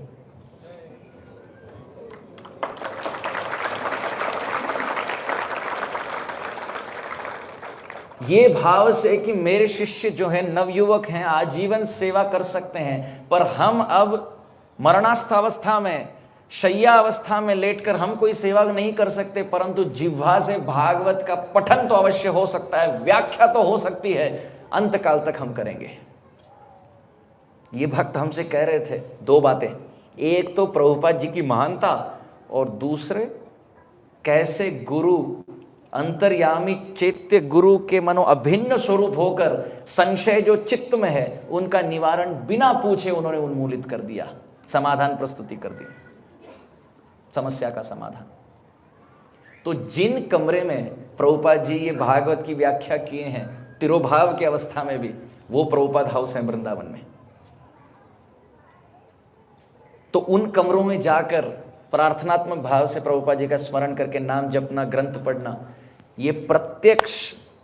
ये भाव से कि मेरे शिष्य जो हैं, नवयुवक हैं, आजीवन सेवा कर सकते हैं, पर हम अब मरणावस्था में, शय्या अवस्था में लेटकर हम कोई सेवा नहीं कर सकते, परंतु जिह्वा से भागवत का पठन तो अवश्य हो सकता है, व्याख्या तो हो सकती है, अंतकाल तक हम करेंगे। ये भक्त हमसे कह रहे थे दो बातें, एक तो प्रभुपाद जी की महानता, और दूसरे कैसे गुरु अंतर्यामी चैत्य गुरु के मनो अभिन्न स्वरूप होकर संशय जो चित्त में है उनका निवारण बिना पूछे उन्होंने उन्मूलित कर दिया, समाधान प्रस्तुति कर दी, समस्या का समाधान। तो जिन कमरे में प्रभुपाद जी ये भागवत की व्याख्या किए हैं तिरोभाव की अवस्था में भी, वो प्रभुपाद हाउस है वृंदावन में। तो उन कमरों में जाकर प्रार्थनात्मक भाव से प्रभुपाद जी का स्मरण करके नाम जपना, ग्रंथ पढ़ना, ये प्रत्यक्ष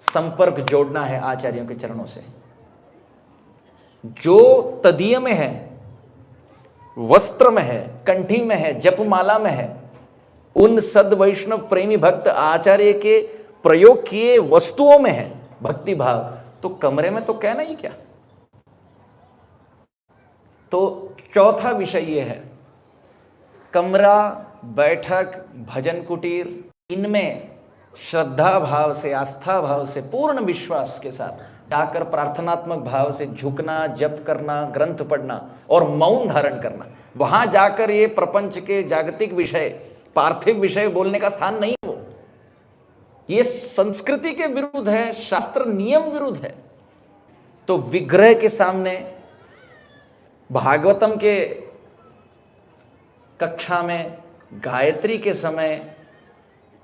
संपर्क जोड़ना है आचार्यों के चरणों से। जो तदीय में है, वस्त्र में है, कंठी में है, जपमाला में है, उन सद वैष्णव प्रेमी भक्त आचार्य के प्रयोग किए वस्तुओं में है भक्ति भाव, तो कमरे में तो कहना ही क्या। तो चौथा विषय यह है, कमरा, बैठक, भजन कुटीर, इनमें श्रद्धा भाव से, आस्था भाव से, पूर्ण विश्वास के साथ जाकर प्रार्थनात्मक भाव से झुकना, जप करना, ग्रंथ पढ़ना और मौन धारण करना। वहां जाकर ये प्रपंच के जागतिक विषय, पार्थिव विषय बोलने का स्थान नहीं हो। ये संस्कृति के विरुद्ध है, शास्त्र नियम विरुद्ध है। तो विग्रह के सामने, भागवतम के कक्षा में, गायत्री के समय,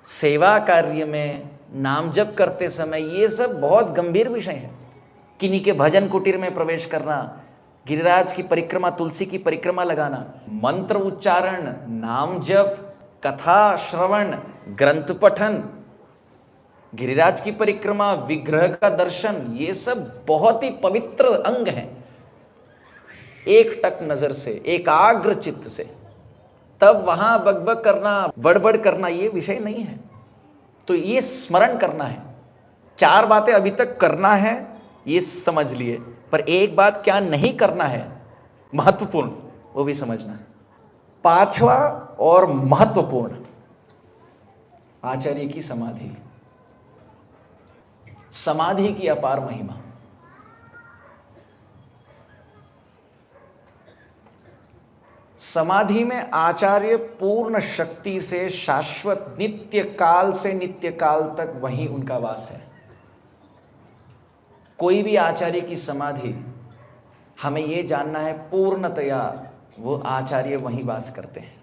सेवा कार्य में, नाम जप करते समय, ये सब बहुत गंभीर विषय है। किन्हीं के भजन कुटीर में प्रवेश करना, गिरिराज की परिक्रमा, तुलसी की परिक्रमा लगाना, मंत्र उच्चारण, नाम जप, कथा श्रवण, ग्रंथ पठन, गिरिराज की परिक्रमा, विग्रह का दर्शन, ये सब बहुत ही पवित्र अंग हैं। एक टक नजर से, एकाग्र चित्त से, तब वहां बकबक करना, बड़बड़ करना, ये विषय नहीं है। तो ये स्मरण करना है। 4 बातें अभी तक करना है, ये समझ लिए, पर एक बात क्या नहीं करना है, महत्वपूर्ण, वो भी समझना है। 5वां और महत्वपूर्ण, आचार्य की समाधि। समाधि की अपार महिमा। समाधि में आचार्य पूर्ण शक्ति से, शाश्वत नित्य काल से नित्य काल तक वहीं उनका वास है। कोई भी आचार्य की समाधि, हमें यह जानना है पूर्णतया वो आचार्य वहीं वास करते हैं।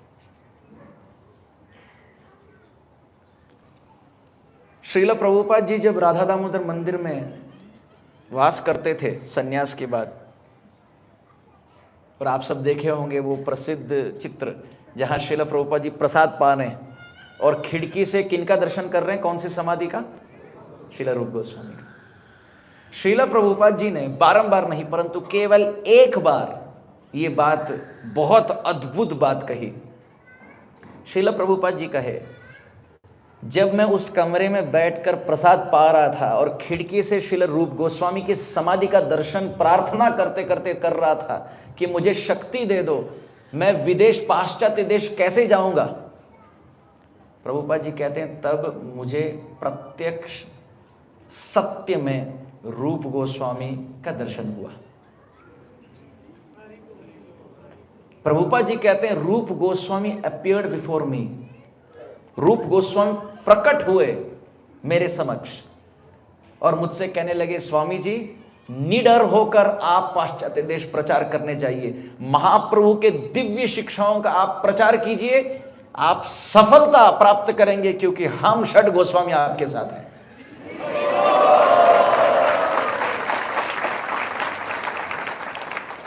श्रील प्रभुपाद जी जब राधा दामोदर मंदिर में वास करते थे सन्यास के बाद, और आप सब देखे होंगे वो प्रसिद्ध चित्र जहां श्रील प्रभुपाद जी प्रसाद पा रहे हैं और खिड़की से किनका दर्शन कर रहे हैं, कौन सी समाधि का, श्रील रूप गोस्वामी का। श्रील प्रभुपाद जी ने बारंबार नहीं परंतु केवल एक बार ये बात, बहुत अद्भुत बात कही। श्रील प्रभुपाद जी कहे, जब मैं उस कमरे में बैठकर प्रसाद पा रहा था और खिड़की से श्रील रूप गोस्वामी की समाधि का दर्शन प्रार्थना करते करते कर रहा था कि मुझे शक्ति दे दो, मैं विदेश, पाश्चात्य देश कैसे जाऊंगा। प्रभुपाद जी कहते हैं, तब मुझे प्रत्यक्ष सत्य में रूप गोस्वामी का दर्शन हुआ। प्रभुपाद जी कहते हैं, रूप गोस्वामी अपीयर्ड बिफोर मी। रूप गोस्वामी प्रकट हुए मेरे समक्ष और मुझसे कहने लगे, स्वामी जी निडर होकर आप पाश्चात्य देश प्रचार करने जाइए, महाप्रभु के दिव्य शिक्षाओं का आप प्रचार कीजिए, आप सफलता प्राप्त करेंगे, क्योंकि हम षड गोस्वामी आपके साथ हैं।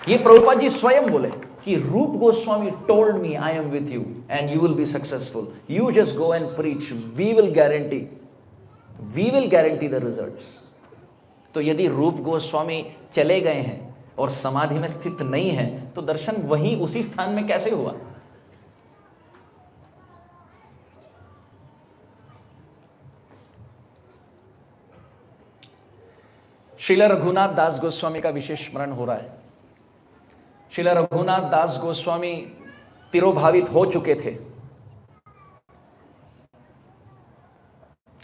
ये प्रभुपाद जी स्वयं बोले कि Rupa Goswami told me, I am with you and you will be successful, you just go and preach, we will guarantee the results. तो यदि रूप गोस्वामी चले गए हैं और समाधि में स्थित नहीं है, तो दर्शन वहीं उसी स्थान में कैसे हुआ। श्रील रघुनाथ दास गोस्वामी का विशेष स्मरण हो रहा है। श्रील रघुनाथ दास गोस्वामी तिरोभावित हो चुके थे।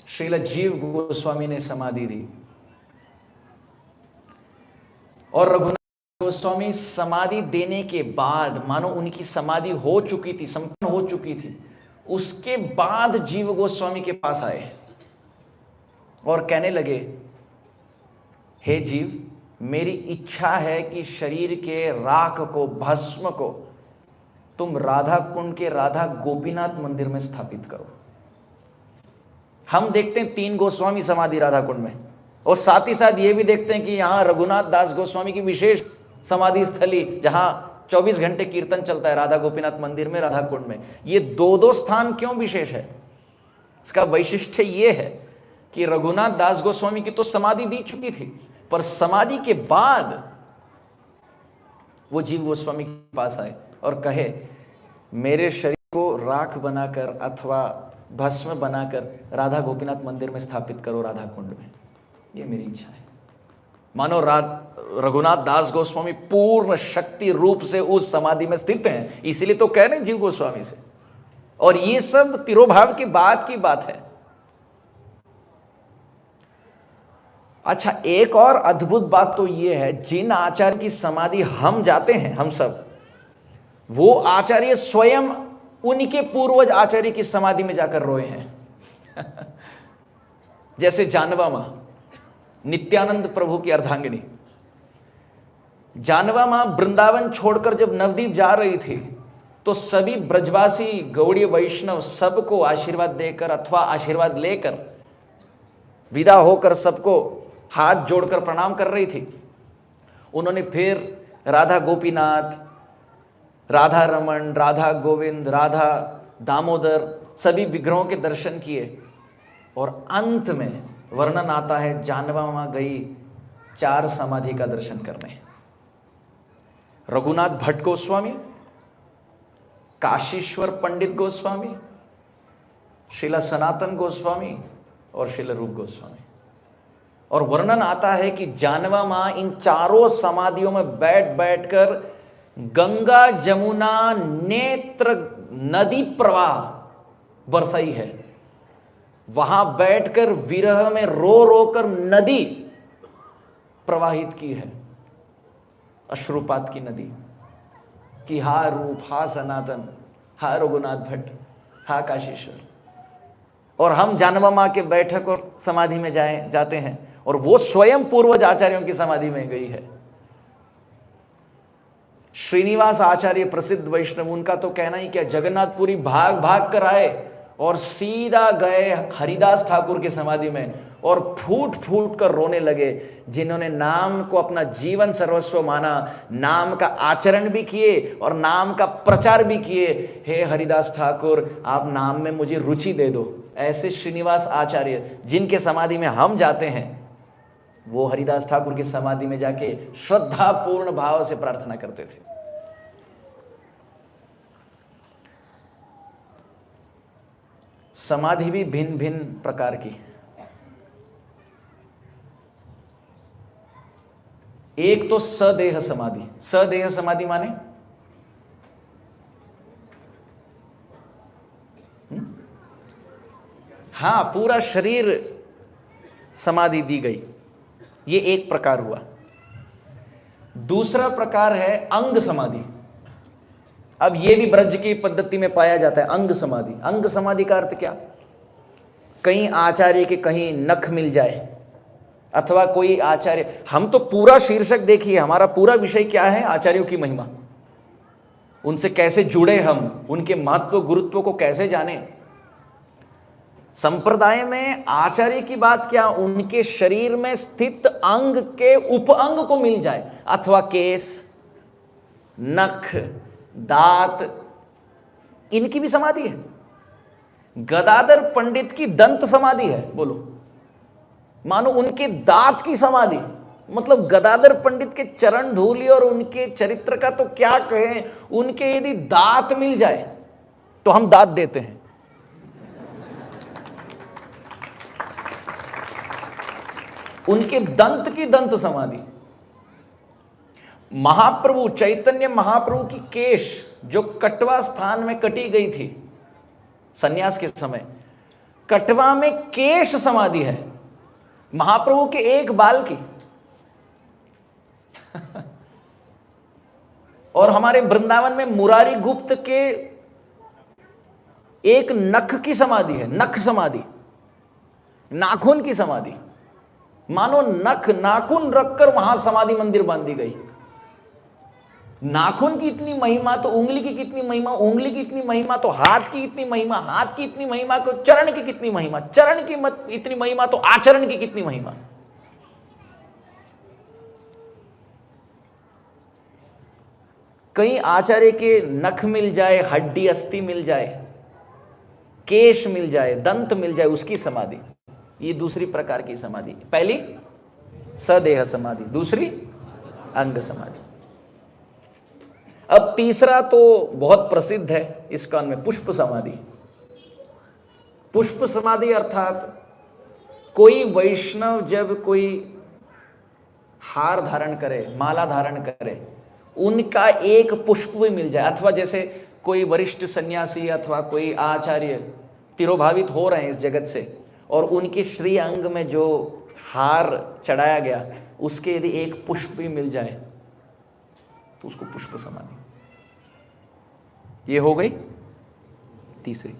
श्रील जीव गोस्वामी ने समाधि दी और रघुनाथ गोस्वामी समाधि देने के बाद, मानो उनकी समाधि हो चुकी थी, संपन्न हो चुकी थी, उसके बाद जीव गोस्वामी के पास आए और कहने लगे, हे जीव, मेरी इच्छा है कि शरीर के राख को, भस्म को तुम राधा कुंड के राधा गोपीनाथ मंदिर में स्थापित करो। हम देखते हैं 3 गोस्वामी समाधि राधा कुंड में, और साथ ही साथ ये भी देखते हैं कि यहाँ रघुनाथ दास गोस्वामी की विशेष समाधि स्थली, जहाँ 24 घंटे कीर्तन चलता है, राधा गोपीनाथ मंदिर में, राधा कुंड में। ये 2 स्थान क्यों विशेष है? इसका वैशिष्ट्य ये है कि रघुनाथ दास गोस्वामी की तो समाधि दी चुकी थी, पर समाधि के बाद वो जीव गोस्वामी के पास आए और कहे, मेरे शरीर को राख बनाकर अथवा भस्म बनाकर राधा गोपीनाथ मंदिर में स्थापित करो, राधा कुंड में, ये मेरी इच्छा है। मानो रघुनाथ दास गोस्वामी पूर्ण शक्ति रूप से उस समाधि में स्थित हैं, इसीलिए तो कह रहे हैं जीव गोस्वामी से। और ये सब तिरोभाव की बात है। अच्छा, एक और अद्भुत बात तो ये है, जिन आचार्य की समाधि हम जाते हैं, हम सब, वो आचार्य स्वयं उनके पूर्वज आचार्य की समाधि में जाकर रोए हैं। जैसे जानवा मां, नित्यानंद प्रभु की अर्धांगिनी जानवा मां वृंदावन छोड़कर जब नवदीप जा रही थी, तो सभी ब्रजवासी गौड़ीय वैष्णव सबको आशीर्वाद देकर अथवा आशीर्वाद लेकर विदा होकर सबको हाथ जोड़कर प्रणाम कर रही थी। उन्होंने फिर राधा गोपीनाथ, राधा रमन, राधा गोविंद, राधा दामोदर सभी विग्रहों के दर्शन किए। और अंत में वर्णन आता है, जानवा मां गई 4 समाधि का दर्शन करने। रघुनाथ भट्ट गोस्वामी, काशीश्वर पंडित गोस्वामी, श्रील सनातन गोस्वामी और श्रील रूप गोस्वामी। और वर्णन आता है कि जानवा मां इन चारों समाधियों में बैठ कर गंगा जमुना नेत्र नदी प्रवाह बरसाई है। वहां बैठकर विरह में रो रो कर नदी प्रवाहित की है, अश्रुपात की नदी, कि हा रूप, हा सनातन, हा रघुनाथ भट्ट, हा काशीश्वर। और हम जानवा मां के बैठक और समाधि में जाते हैं, और वो स्वयं पूर्वज आचार्यों की समाधि में गई है। श्रीनिवास आचार्य प्रसिद्ध वैष्णव, उनका तो कहना ही क्या, जगन्नाथपुरी भाग भाग कर आए और सीधा गए हरिदास ठाकुर की समाधि में और फूट फूट कर रोने लगे, जिन्होंने नाम को अपना जीवन सर्वस्व माना, नाम का आचरण भी किए और नाम का प्रचार भी किए। हे हरिदास ठाकुर, आप नाम में मुझे रुचि दे दो। ऐसे श्रीनिवास आचार्य जिनके समाधि में हम जाते हैं, वो हरिदास ठाकुर की समाधि में जाके श्रद्धापूर्ण भाव से प्रार्थना करते थे। समाधि भी भिन्न भिन्न प्रकार की। एक तो सदेह समाधि। सदेह समाधि माने हां, पूरा शरीर समाधि दी गई, ये एक प्रकार हुआ। दूसरा प्रकार है अंग समाधि। अब ये भी ब्रज की पद्धति में पाया जाता है, अंग समाधि। अंग समाधि का अर्थ क्या, कहीं आचार्य के कहीं नख मिल जाए, अथवा कोई आचार्य, हम तो पूरा शीर्षक देखिए, हमारा पूरा विषय क्या है, आचार्यों की महिमा, उनसे कैसे जुड़े हम, उनके महत्व गुरुत्व को कैसे जाने। संप्रदाय में आचार्य की बात क्या, उनके शरीर में स्थित अंग के उपअंग को मिल जाए, अथवा केस, नख, दांत, इनकी भी समाधि है। गदाधर पंडित की दंत समाधि है, बोलो, मानो उनके दांत की समाधि। मतलब गदाधर पंडित के चरण धूली और उनके चरित्र का तो क्या कहें, उनके यदि दांत मिल जाए तो हम दांत देते हैं। उनके दंत की दंत समाधि। महाप्रभु चैतन्य महाप्रभु की केश जो कटवा स्थान में कटी गई थी सन्यास के समय, कटवा में केश समाधि है महाप्रभु के एक बाल की। और हमारे वृंदावन में मुरारी गुप्त के एक नख की समाधि है, नख समाधि, नाखून की समाधि। मानो नख नाखून रखकर वहां समाधि मंदिर बांधी गई। नाखून की इतनी महिमा तो उंगली की कितनी महिमा, उंगली की इतनी महिमा तो हाथ की इतनी महिमा, हाथ की इतनी महिमा तो चरण की कितनी महिमा, चरण की इतनी महिमा तो आचरण की कितनी महिमा। कहीं आचार्य के नख मिल जाए, हड्डी अस्थि मिल जाए, केश मिल जाए, दंत मिल जाए, उसकी समाधि। ये दूसरी प्रकार की समाधि। पहली सदेह समाधि, दूसरी अंग समाधि। अब तीसरा तो बहुत प्रसिद्ध है इस्कॉन में, पुष्प समाधि। पुष्प समाधि अर्थात कोई वैष्णव जब कोई हार धारण करे, माला धारण करे, उनका एक पुष्प भी मिल जाए, अथवा जैसे कोई वरिष्ठ सन्यासी अथवा कोई आचार्य तिरोभावित हो रहे हैं इस जगत से, और उनके श्री अंग में जो हार चढ़ाया गया उसके यदि एक पुष्प भी मिल जाए तो उसको पुष्प समाधि। ये हो गई तीसरी।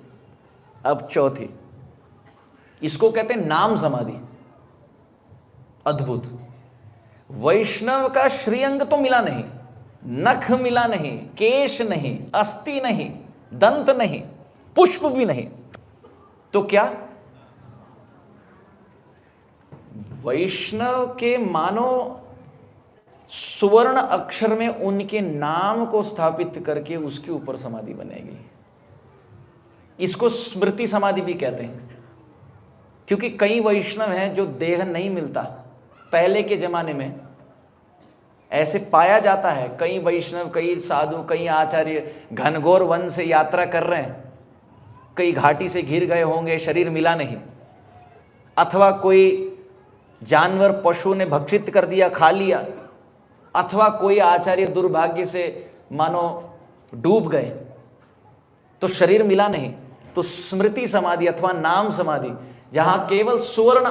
अब चौथी, इसको कहते हैं नाम समाधि। अद्भुत, वैष्णव का श्रीअंग तो मिला नहीं, नख मिला नहीं, केश नहीं, अस्थि नहीं, दंत नहीं, पुष्प भी नहीं, तो क्या वैष्णव के मानो सुवर्ण अक्षर में उनके नाम को स्थापित करके उसके ऊपर समाधि बनेगी। इसको स्मृति समाधि भी कहते हैं, क्योंकि कई वैष्णव हैं जो देह नहीं मिलता। पहले के जमाने में ऐसे पाया जाता है, कई वैष्णव, कई साधु, कई आचार्य घनघोर वन से यात्रा कर रहे हैं, कई घाटी से घिर गए होंगे, शरीर मिला नहीं, अथवा कोई जानवर पशु ने भक्षित कर दिया, खा लिया, अथवा कोई आचार्य दुर्भाग्य से मानो डूब गए तो शरीर मिला नहीं। तो स्मृति समाधि अथवा नाम समाधि, जहां केवल सुवर्ण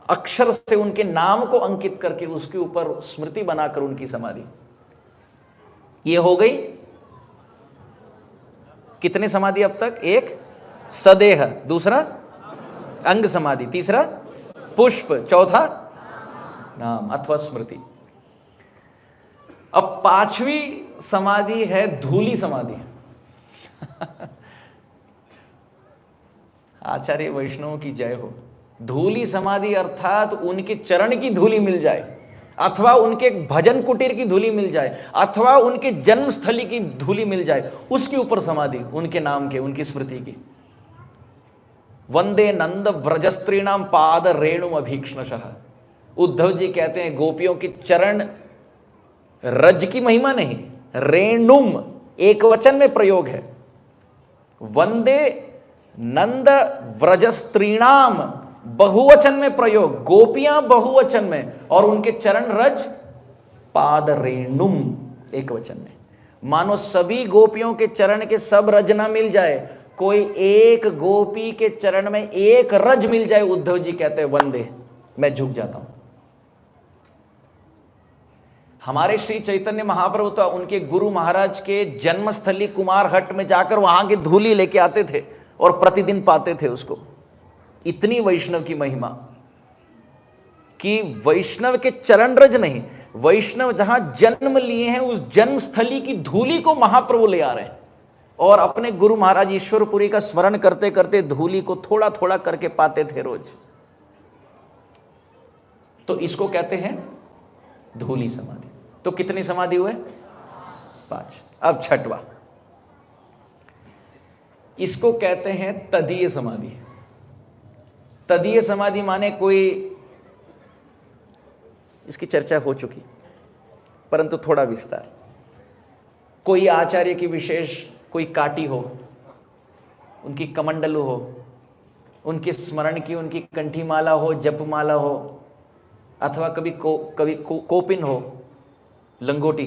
अक्षर से उनके नाम को अंकित करके उसके ऊपर स्मृति बनाकर उनकी समाधि, ये हो गई कितने समाधि अब तक? एक सदेह, दूसरा अंग समाधि, तीसरा पुष्प, चौथा नाम अथवा स्मृति। अब पांचवी समाधि है धूली समाधि। आचार्य वैष्णव की जय हो। धूली समाधि अर्थात उनके चरण की धूली मिल जाए, अथवा उनके भजन कुटीर की धूली मिल जाए, अथवा उनके जन्मस्थली की धूली मिल जाए, उसके ऊपर समाधि उनके नाम के, उनकी स्मृति की। वंदे नंद व्रजस्त्रीणाम पाद रेणु अभीक्ष्णशः। उद्धव जी कहते हैं गोपियों की चरण रज की महिमा नहीं, रेणुम एक वचन में प्रयोग है। वंदे नंद व्रजस्त्रीणाम बहुवचन में प्रयोग, गोपियां बहुवचन में, और उनके चरण रज पाद रेणुम एक वचन में। मानो सभी गोपियों के चरण के सब रज ना मिल जाए, कोई एक गोपी के चरण में एक रज मिल जाए, उद्धव जी कहते हैं वंदे, मैं झुक जाता हूं। हमारे श्री चैतन्य महाप्रभु तो उनके गुरु महाराज के जन्मस्थली कुमारहट्ट में जाकर वहां की धूली लेके आते थे और प्रतिदिन पाते थे उसको। इतनी वैष्णव की महिमा कि वैष्णव के चरण रज नहीं, वैष्णव जहां जन्म लिए हैं उस जन्मस्थली की धूली को महाप्रभु ले आ रहे हैं, और अपने गुरु महाराज ईश्वरपुरी का स्मरण करते करते धूली को थोड़ा थोड़ा करके पाते थे रोज। तो इसको कहते हैं धूली समाधि। तो कितनी समाधि हुए? 5। अब छठवा, इसको कहते हैं तदीय समाधि। तदीय समाधि माने कोई, इसकी चर्चा हो चुकी परंतु थोड़ा विस्तार। कोई आचार्य की विशेष कोई काटी हो, उनकी कमंडलू हो, उनके स्मरण की उनकी कंठीमाला हो, जपमाला हो, अथवा कभी कोपिन हो, लंगोटी,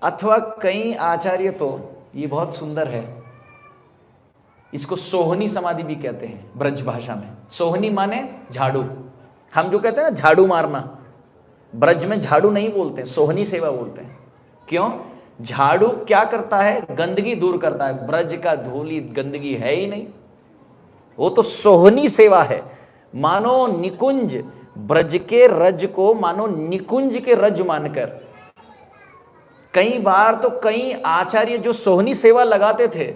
अथवा कई आचार्य तो, ये बहुत सुंदर है, इसको सोहनी समाधि भी कहते हैं ब्रज भाषा में। सोहनी माने झाड़ू, हम जो कहते हैं ना झाड़ू मारना, ब्रज में झाड़ू नहीं बोलते, सोहनी सेवा बोलते हैं। क्यों? झाड़ू क्या करता है? गंदगी दूर करता है। ब्रज का धूली गंदगी है ही नहीं, वो तो सोहनी सेवा है। मानो निकुंज, ब्रज के रज को मानो निकुंज के रज मानकर। कई बार तो कई आचार्य जो सोहनी सेवा लगाते थे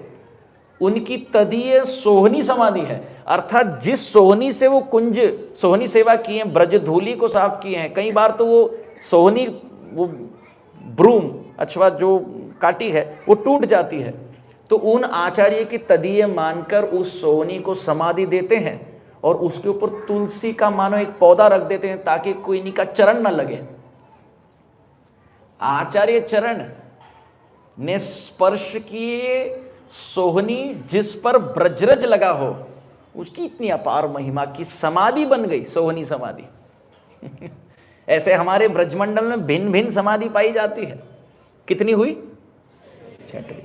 उनकी तदीय सोहनी समाधि है, अर्थात जिस सोहनी से वो कुंज सोहनी सेवा किए हैं, ब्रज धूली को साफ किए हैं, कई बार तो वो सोहनी, वो ब्रूम अथवा जो काटी है वो टूट जाती है, तो उन आचार्य की तदीय मानकर उस सोहनी को समाधि देते हैं और उसके ऊपर तुलसी का मानो एक पौधा रख देते हैं ताकि कोई इनका चरण न लगे। आचार्य चरण ने स्पर्श किए सोहनी जिस पर ब्रजरज लगा हो, उसकी इतनी अपार महिमा की समाधि बन गई, सोहनी समाधि। ऐसे हमारे ब्रजमंडल में भिन्न भिन्न समाधि पाई जाती है। कितनी हुई? 6वीं,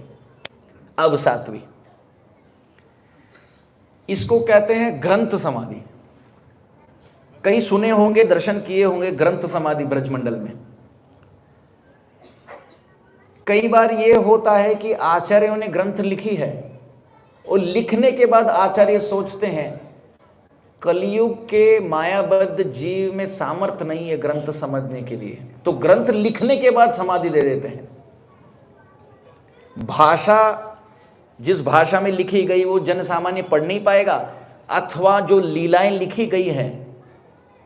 अब 7वीं। इसको कहते हैं ग्रंथ समाधि। कई सुने होंगे, दर्शन किए होंगे ग्रंथ समाधि ब्रजमंडल में। कई बार यह होता है कि आचार्यों ने ग्रंथ लिखी है और लिखने के बाद आचार्य सोचते हैं कलयुग के मायाबद्ध जीव में सामर्थ्य नहीं है ग्रंथ समझने के लिए, तो ग्रंथ लिखने के बाद समाधि दे देते हैं। भाषा जिस भाषा में लिखी गई वो जन सामान्य पढ़ नहीं पाएगा, अथवा जो लीलाएं लिखी गई हैं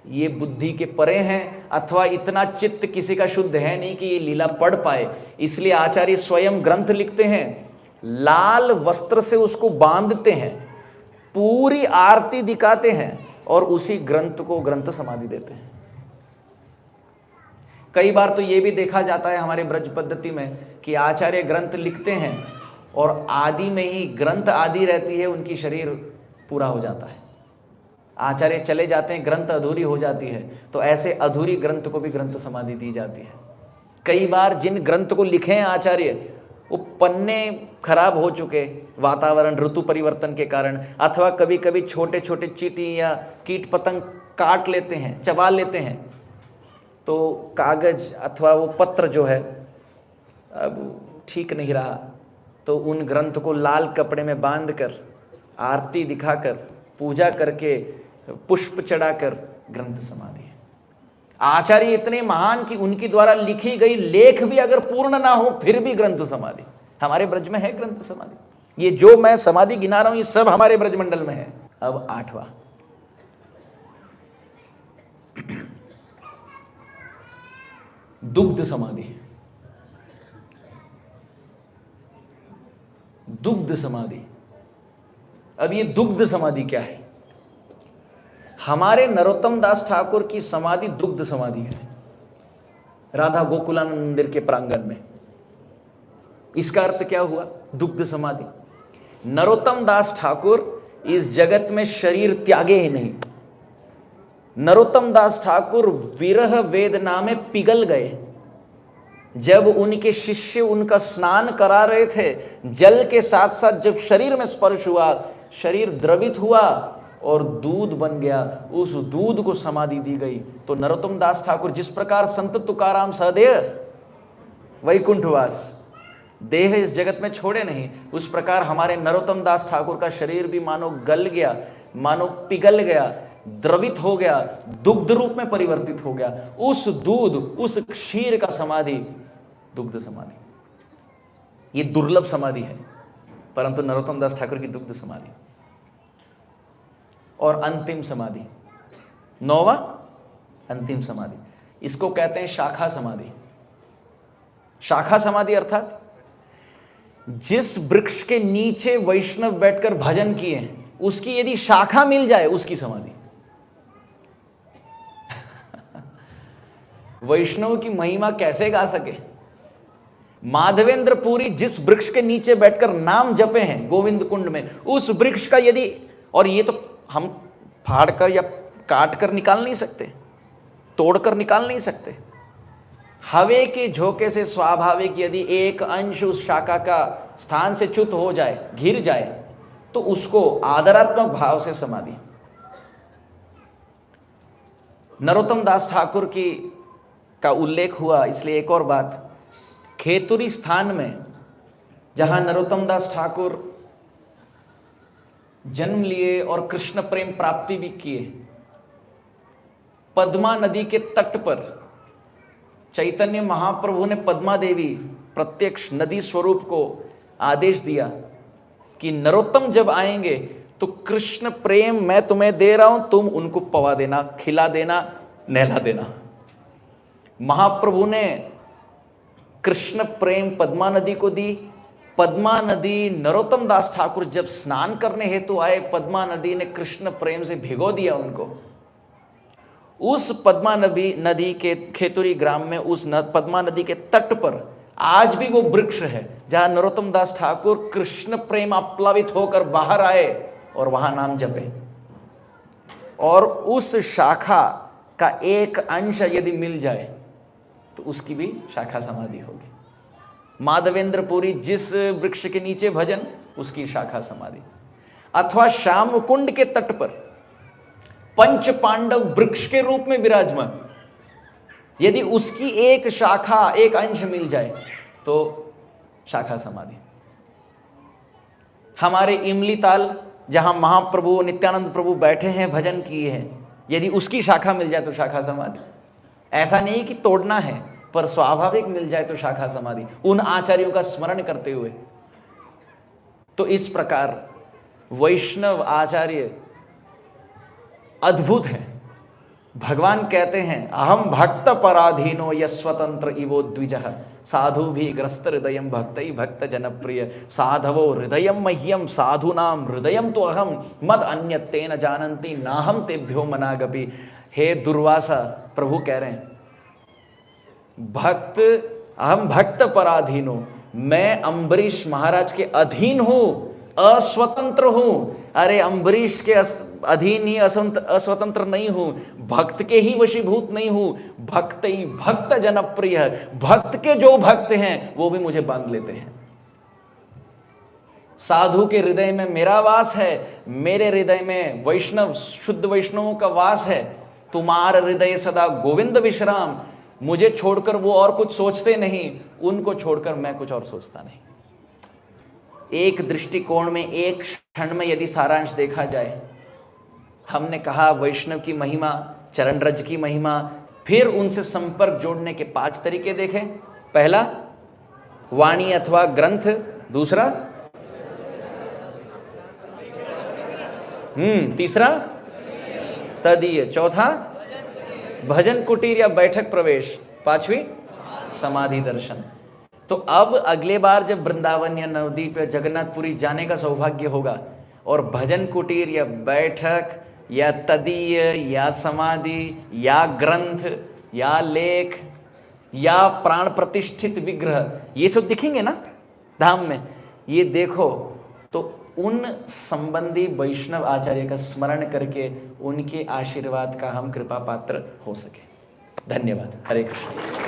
ये बुद्धि के परे हैं, अथवा इतना चित्त किसी का शुद्ध है नहीं कि ये लीला पढ़ पाए। इसलिए आचार्य स्वयं ग्रंथ लिखते हैं, लाल वस्त्र से उसको बांधते हैं, पूरी आरती दिखाते हैं और उसी ग्रंथ को ग्रंथ समाधि देते हैं। कई बार तो ये भी देखा जाता है हमारे ब्रज पद्धति में कि आचार्य ग्रंथ लिखते हैं और आदि में ही ग्रंथ आदि रहती है, उनकी शरीर पूरा हो जाता है। आचार्य चले जाते हैं, ग्रंथ अधूरी हो जाती है, तो ऐसे अधूरी ग्रंथ को भी ग्रंथ समाधि दी जाती है। कई बार जिन ग्रंथ को लिखे हैं आचार्य, वो पन्ने खराब हो चुके, वातावरण ऋतु परिवर्तन के कारण, अथवा कभी कभी छोटे छोटे चींटी या कीट पतंग काट लेते हैं, चबा लेते हैं, तो कागज अथवा वो पत्र जो है अब ठीक नहीं रहा, तो उन ग्रंथ को लाल कपड़े में बांधकर, आरती दिखाकर, पूजा करके, पुष्प चढ़ाकर ग्रंथ समाधि है। आचार्य इतने महान कि उनकी द्वारा लिखी गई लेख भी अगर पूर्ण ना हो फिर भी ग्रंथ समाधि। हमारे ब्रज में है ग्रंथ समाधि। ये जो मैं समाधि गिना रहा हूं ये सब हमारे ब्रजमंडल में है। अब 8वां, दुग्ध समाधि। दुग्ध समाधि। अब ये दुग्ध समाधि क्या है? हमारे नरोत्तम दास ठाकुर की समाधि दुग्ध समाधि है, राधा गोकुलानंद मंदिर के प्रांगण में। इसका अर्थ क्या हुआ? दुग्ध समाधि। नरोत्तम दास ठाकुर इस जगत में शरीर त्यागे ही नहीं। नरोत्तम दास ठाकुर विरह वेदना में पिघल गए। जब उनके शिष्य उनका स्नान करा रहे थे, जल के साथ साथ जब शरीर में स्पर्श हुआ, शरीर द्रवित हुआ और दूध बन गया, उस दूध को समाधि दी गई। तो नरोत्तम दास ठाकुर जिस प्रकार संत तुकाराम सहदेह वैकुंठवास, देह इस जगत में छोड़े नहीं, उस प्रकार हमारे नरोत्तम दास ठाकुर का शरीर भी मानो गल गया, मानो पिघल गया, द्रवित हो गया, दुग्ध रूप में परिवर्तित हो गया। उस दूध, उस क्षीर का समाधि दुग्ध समाधि। ये दुर्लभ समाधि है, परंतु नरोत्तम दास ठाकुर की दुग्ध समाधि। और अंतिम समाधि, 9वां, अंतिम समाधि, इसको कहते हैं शाखा समाधि। शाखा समाधि अर्थात जिस वृक्ष के नीचे वैष्णव बैठकर भजन किए उसकी यदि शाखा मिल जाए, उसकी समाधि। वैष्णव की महिमा कैसे गा सके? माधवेंद्र पुरी जिस वृक्ष के नीचे बैठकर नाम जपे हैं गोविंद कुंड में, उस वृक्ष का यदि, और ये तो हम फाड़कर या काटकर निकाल नहीं सकते, तोड़कर निकाल नहीं सकते, हवे के झोंके से स्वाभाविक यदि एक अंश उस शाखा का स्थान से च्युत हो जाए, घिर जाए, तो उसको आदरात्मक भाव से समाधि। नरोत्तम दास ठाकुर की का उल्लेख हुआ, इसलिए एक और बात, खेतुरी स्थान में जहां नरोत्तम दास ठाकुर जन्म लिए और कृष्ण प्रेम प्राप्ति भी किए, पद्मा नदी के तट पर चैतन्य महाप्रभु ने पद्मा देवी प्रत्यक्ष नदी स्वरूप को आदेश दिया कि नरोत्तम जब आएंगे तो कृष्ण प्रेम मैं तुम्हें दे रहा हूं, तुम उनको पवा देना, खिला देना, नहला देना। महाप्रभु ने कृष्ण प्रेम पद्मा नदी को दी। पद्मा नदी, नरोत्तम दास ठाकुर जब स्नान करने हेतु आए, पद्मा नदी ने कृष्ण प्रेम से भिगो दिया उनको। उस पद्मा नदी के खेतुरी ग्राम में, उस पद्मा नदी के तट पर आज भी वो वृक्ष है जहां नरोत्तम दास ठाकुर कृष्ण प्रेम आप्लावित होकर बाहर आए और वहां नाम जपे। और उस शाखा का एक अंश यदि मिल जाए तो उसकी भी शाखा समाधि होगी। माधवेंद्र पुरी जिस वृक्ष के नीचे भजन, उसकी शाखा समाधि। अथवा श्याम कुंड के तट पर पंच पांडव वृक्ष के रूप में विराजमान, यदि उसकी एक शाखा, एक अंश मिल जाए तो शाखा समाधि। हमारे इमली ताल जहां महाप्रभु नित्यानंद प्रभु बैठे हैं, भजन किए हैं, यदि उसकी शाखा मिल जाए तो शाखा समाधि। ऐसा नहीं कि तोड़ना है, पर स्वाभाविक मिल जाए तो शाखा समाधि, उन आचार्यों का स्मरण करते हुए। तो इस प्रकार वैष्णव आचार्य अद्भुत है। भगवान कहते हैं अहम भक्त पराधीनो यस्वतंत्र इवो द्विजः साधु भी ग्रस्त हृदयम भक्तई भक्त जनप्रिय साधवो हृदयम मह्यम साधुनाम हृदयम तो अहम मद अन्यत्ते न जानन्ति नाहम तेभ्यो मनागपि। हे दुर्वासा, प्रभु कह रहे हैं भक्त, अहम भक्त पराधीनो, मैं अम्बरीश महाराज के अधीन हूं, अस्वतंत्र हूं। अरे अम्बरीश के अधीन ही अस्वतंत्र नहीं हूं, भक्त के ही वशीभूत नहीं हूं। भक्त ही भक्त जनप्रिय, भक्त के जो भक्त हैं वो भी मुझे बांध लेते हैं। साधु के हृदय में मेरा वास है, मेरे हृदय में वैष्णव, शुद्ध वैष्णवों का वास है। तुम्हारा हृदय सदा गोविंद विश्राम, मुझे छोड़कर वो और कुछ सोचते नहीं, उनको छोड़कर मैं कुछ और सोचता नहीं। एक दृष्टिकोण में, एक क्षण में यदि सारांश देखा जाए, हमने कहा वैष्णव की महिमा, चरण रज की महिमा, फिर उनसे संपर्क जोड़ने के 5 तरीके देखे। पहला वाणी अथवा ग्रंथ, दूसरा तीसरा तदीय, चौथा भजन कुटीर या बैठक प्रवेश, 5वीं समाधि दर्शन। तो अब अगले बार जब वृंदावन या नवद्वीप या जगन्नाथपुरी जाने का सौभाग्य होगा और भजन कुटीर या बैठक या तदीय या समाधि या ग्रंथ या लेख या प्राण प्रतिष्ठित विग्रह, ये सब दिखेंगे ना धाम में, ये देखो तो उन संबंधी वैष्णव आचार्य का स्मरण करके उनके आशीर्वाद का हम कृपा पात्र हो सके। धन्यवाद। हरे कृष्ण।